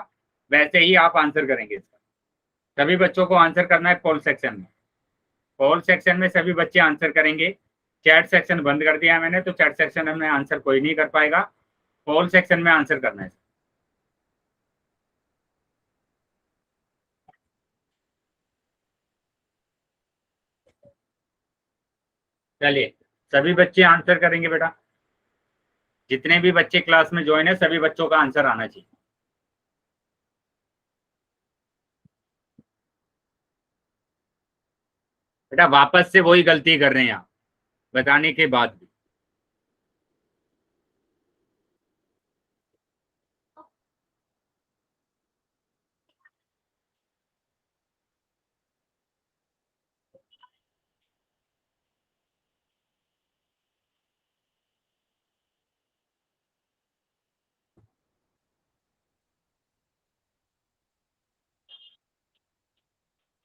वैसे ही आप आंसर करेंगे इसका। सभी बच्चों को आंसर करना है पोल सेक्शन में, पोल सेक्शन में सभी बच्चे आंसर करेंगे। चैट सेक्शन बंद कर दिया मैंने, तो चैट सेक्शन में आंसर कोई नहीं कर पाएगा, पोल सेक्शन में आंसर करना है। चलिए सभी बच्चे आंसर करेंगे बेटा, जितने भी बच्चे क्लास में ज्वाइन है सभी बच्चों का आंसर आना चाहिए। बेटा वापस से वही गलती कर रहे हैं आप बताने के बाद भी।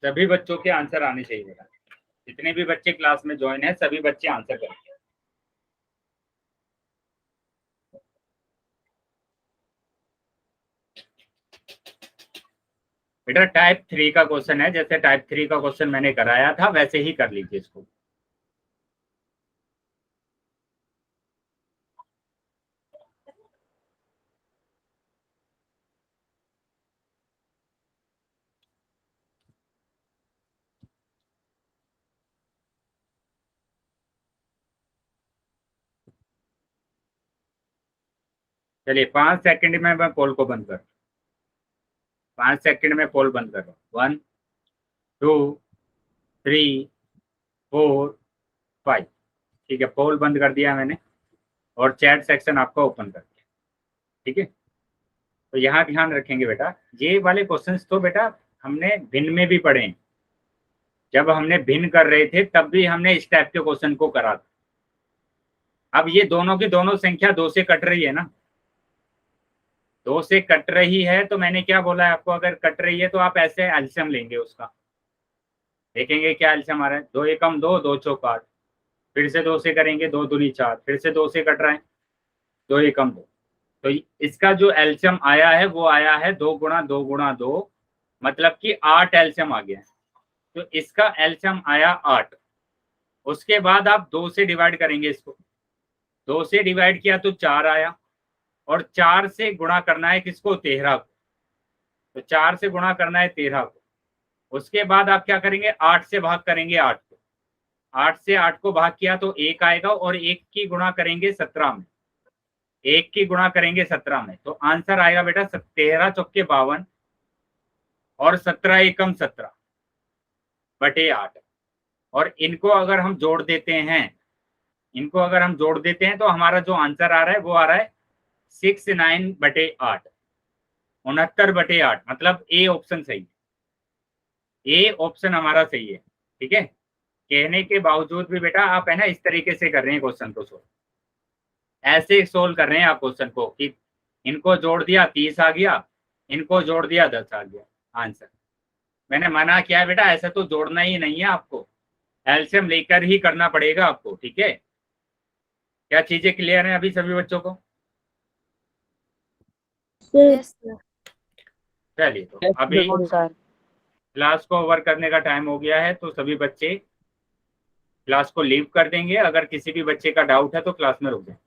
सभी बच्चों के आंसर आने चाहिए बेटा, जितने भी बच्चे क्लास में ज्वाइन है सभी बच्चे आंसर करेंगे। बेटा टाइप 3 का क्वेश्चन है, जैसे टाइप 3 का क्वेश्चन मैंने कराया था वैसे ही कर लीजिए इसको। चलिए 5 सेकंड में मैं पोल को बंद कर, 5 सेकंड में पोल बंद कर रहा हूँ। 1 2 3 4 5। ठीक है, पोल बंद कर दिया मैंने और चैट सेक्शन आपका ओपन कर दिया। ठीक है, तो यहाँ ध्यान रखेंगे बेटा, ये वाले क्वेश्चंस तो बेटा हमने भिन्न में भी पढ़े हैं। जब हमने भिन्न कर रहे थे तब भी हमने इस टाइप के क्वेश्चन को करा था। अब ये दोनों की दोनों संख्या 2 से कट रही है ना, 2 से कट रही है, तो मैंने क्या बोला है आपको, अगर कट रही है तो आप ऐसे एलसीएम लेंगे उसका, देखेंगे क्या एलसीएम आ रहा है। 2 एकम 2, 2 चौक 8, फिर से 2 से करेंगे, 2 दूनी 4, फिर से 2 से कट रहा है, 2 एकम 2। तो इसका जो एलसीएम आया है वो आया है 2 गुणा 2 गुणा 2, मतलब कि 8 एलसीएम आ गया है। तो इसका एलसीएम आया 8। उसके बाद आप 2 से डिवाइड करेंगे इसको, 2 से डिवाइड किया तो 4 आया, और 4 से गुणा करना है किसको, 13 को। तो 4 से गुणा करना है 13 को। उसके बाद आप क्या करेंगे, 8 से भाग करेंगे 8 को, 8 से 8 को भाग किया तो 1 आएगा, और 1 की गुणा करेंगे 17 में, 1 की गुणा करेंगे 17 में, तो आंसर आएगा बेटा 13 चौके 52 और 17 एकम 17 बटे 8। और इनको अगर हम जोड़ देते हैं, इनको अगर हम जोड़ देते हैं तो हमारा जो आंसर आ रहा है वो आ रहा है 69 बटे 8, 69 बटे 8, मतलब ए ऑप्शन सही है, ए ऑप्शन हमारा सही है। ठीक है, कहने के बावजूद भी बेटा आप है ना इस तरीके से कर रहे हैं क्वेश्चन को सोल्व, ऐसे सोल्व कर रहे हैं आप क्वेश्चन को कि इनको जोड़ दिया 30 आ गया, इनको जोड़ दिया 10 आ गया आंसर। मैंने मना किया है बेटा, ऐसा तो जोड़ना ही नहीं है आपको, एलसीएम लेकर ही करना पड़ेगा आपको। ठीक है, क्या चीजें क्लियर हैं अभी सभी बच्चों को? चलिए, तो अभी सर क्लास को ओवर करने का टाइम हो गया है, तो सभी बच्चे क्लास को लीव कर देंगे। अगर किसी भी बच्चे का डाउट है तो क्लास में रुक जाए।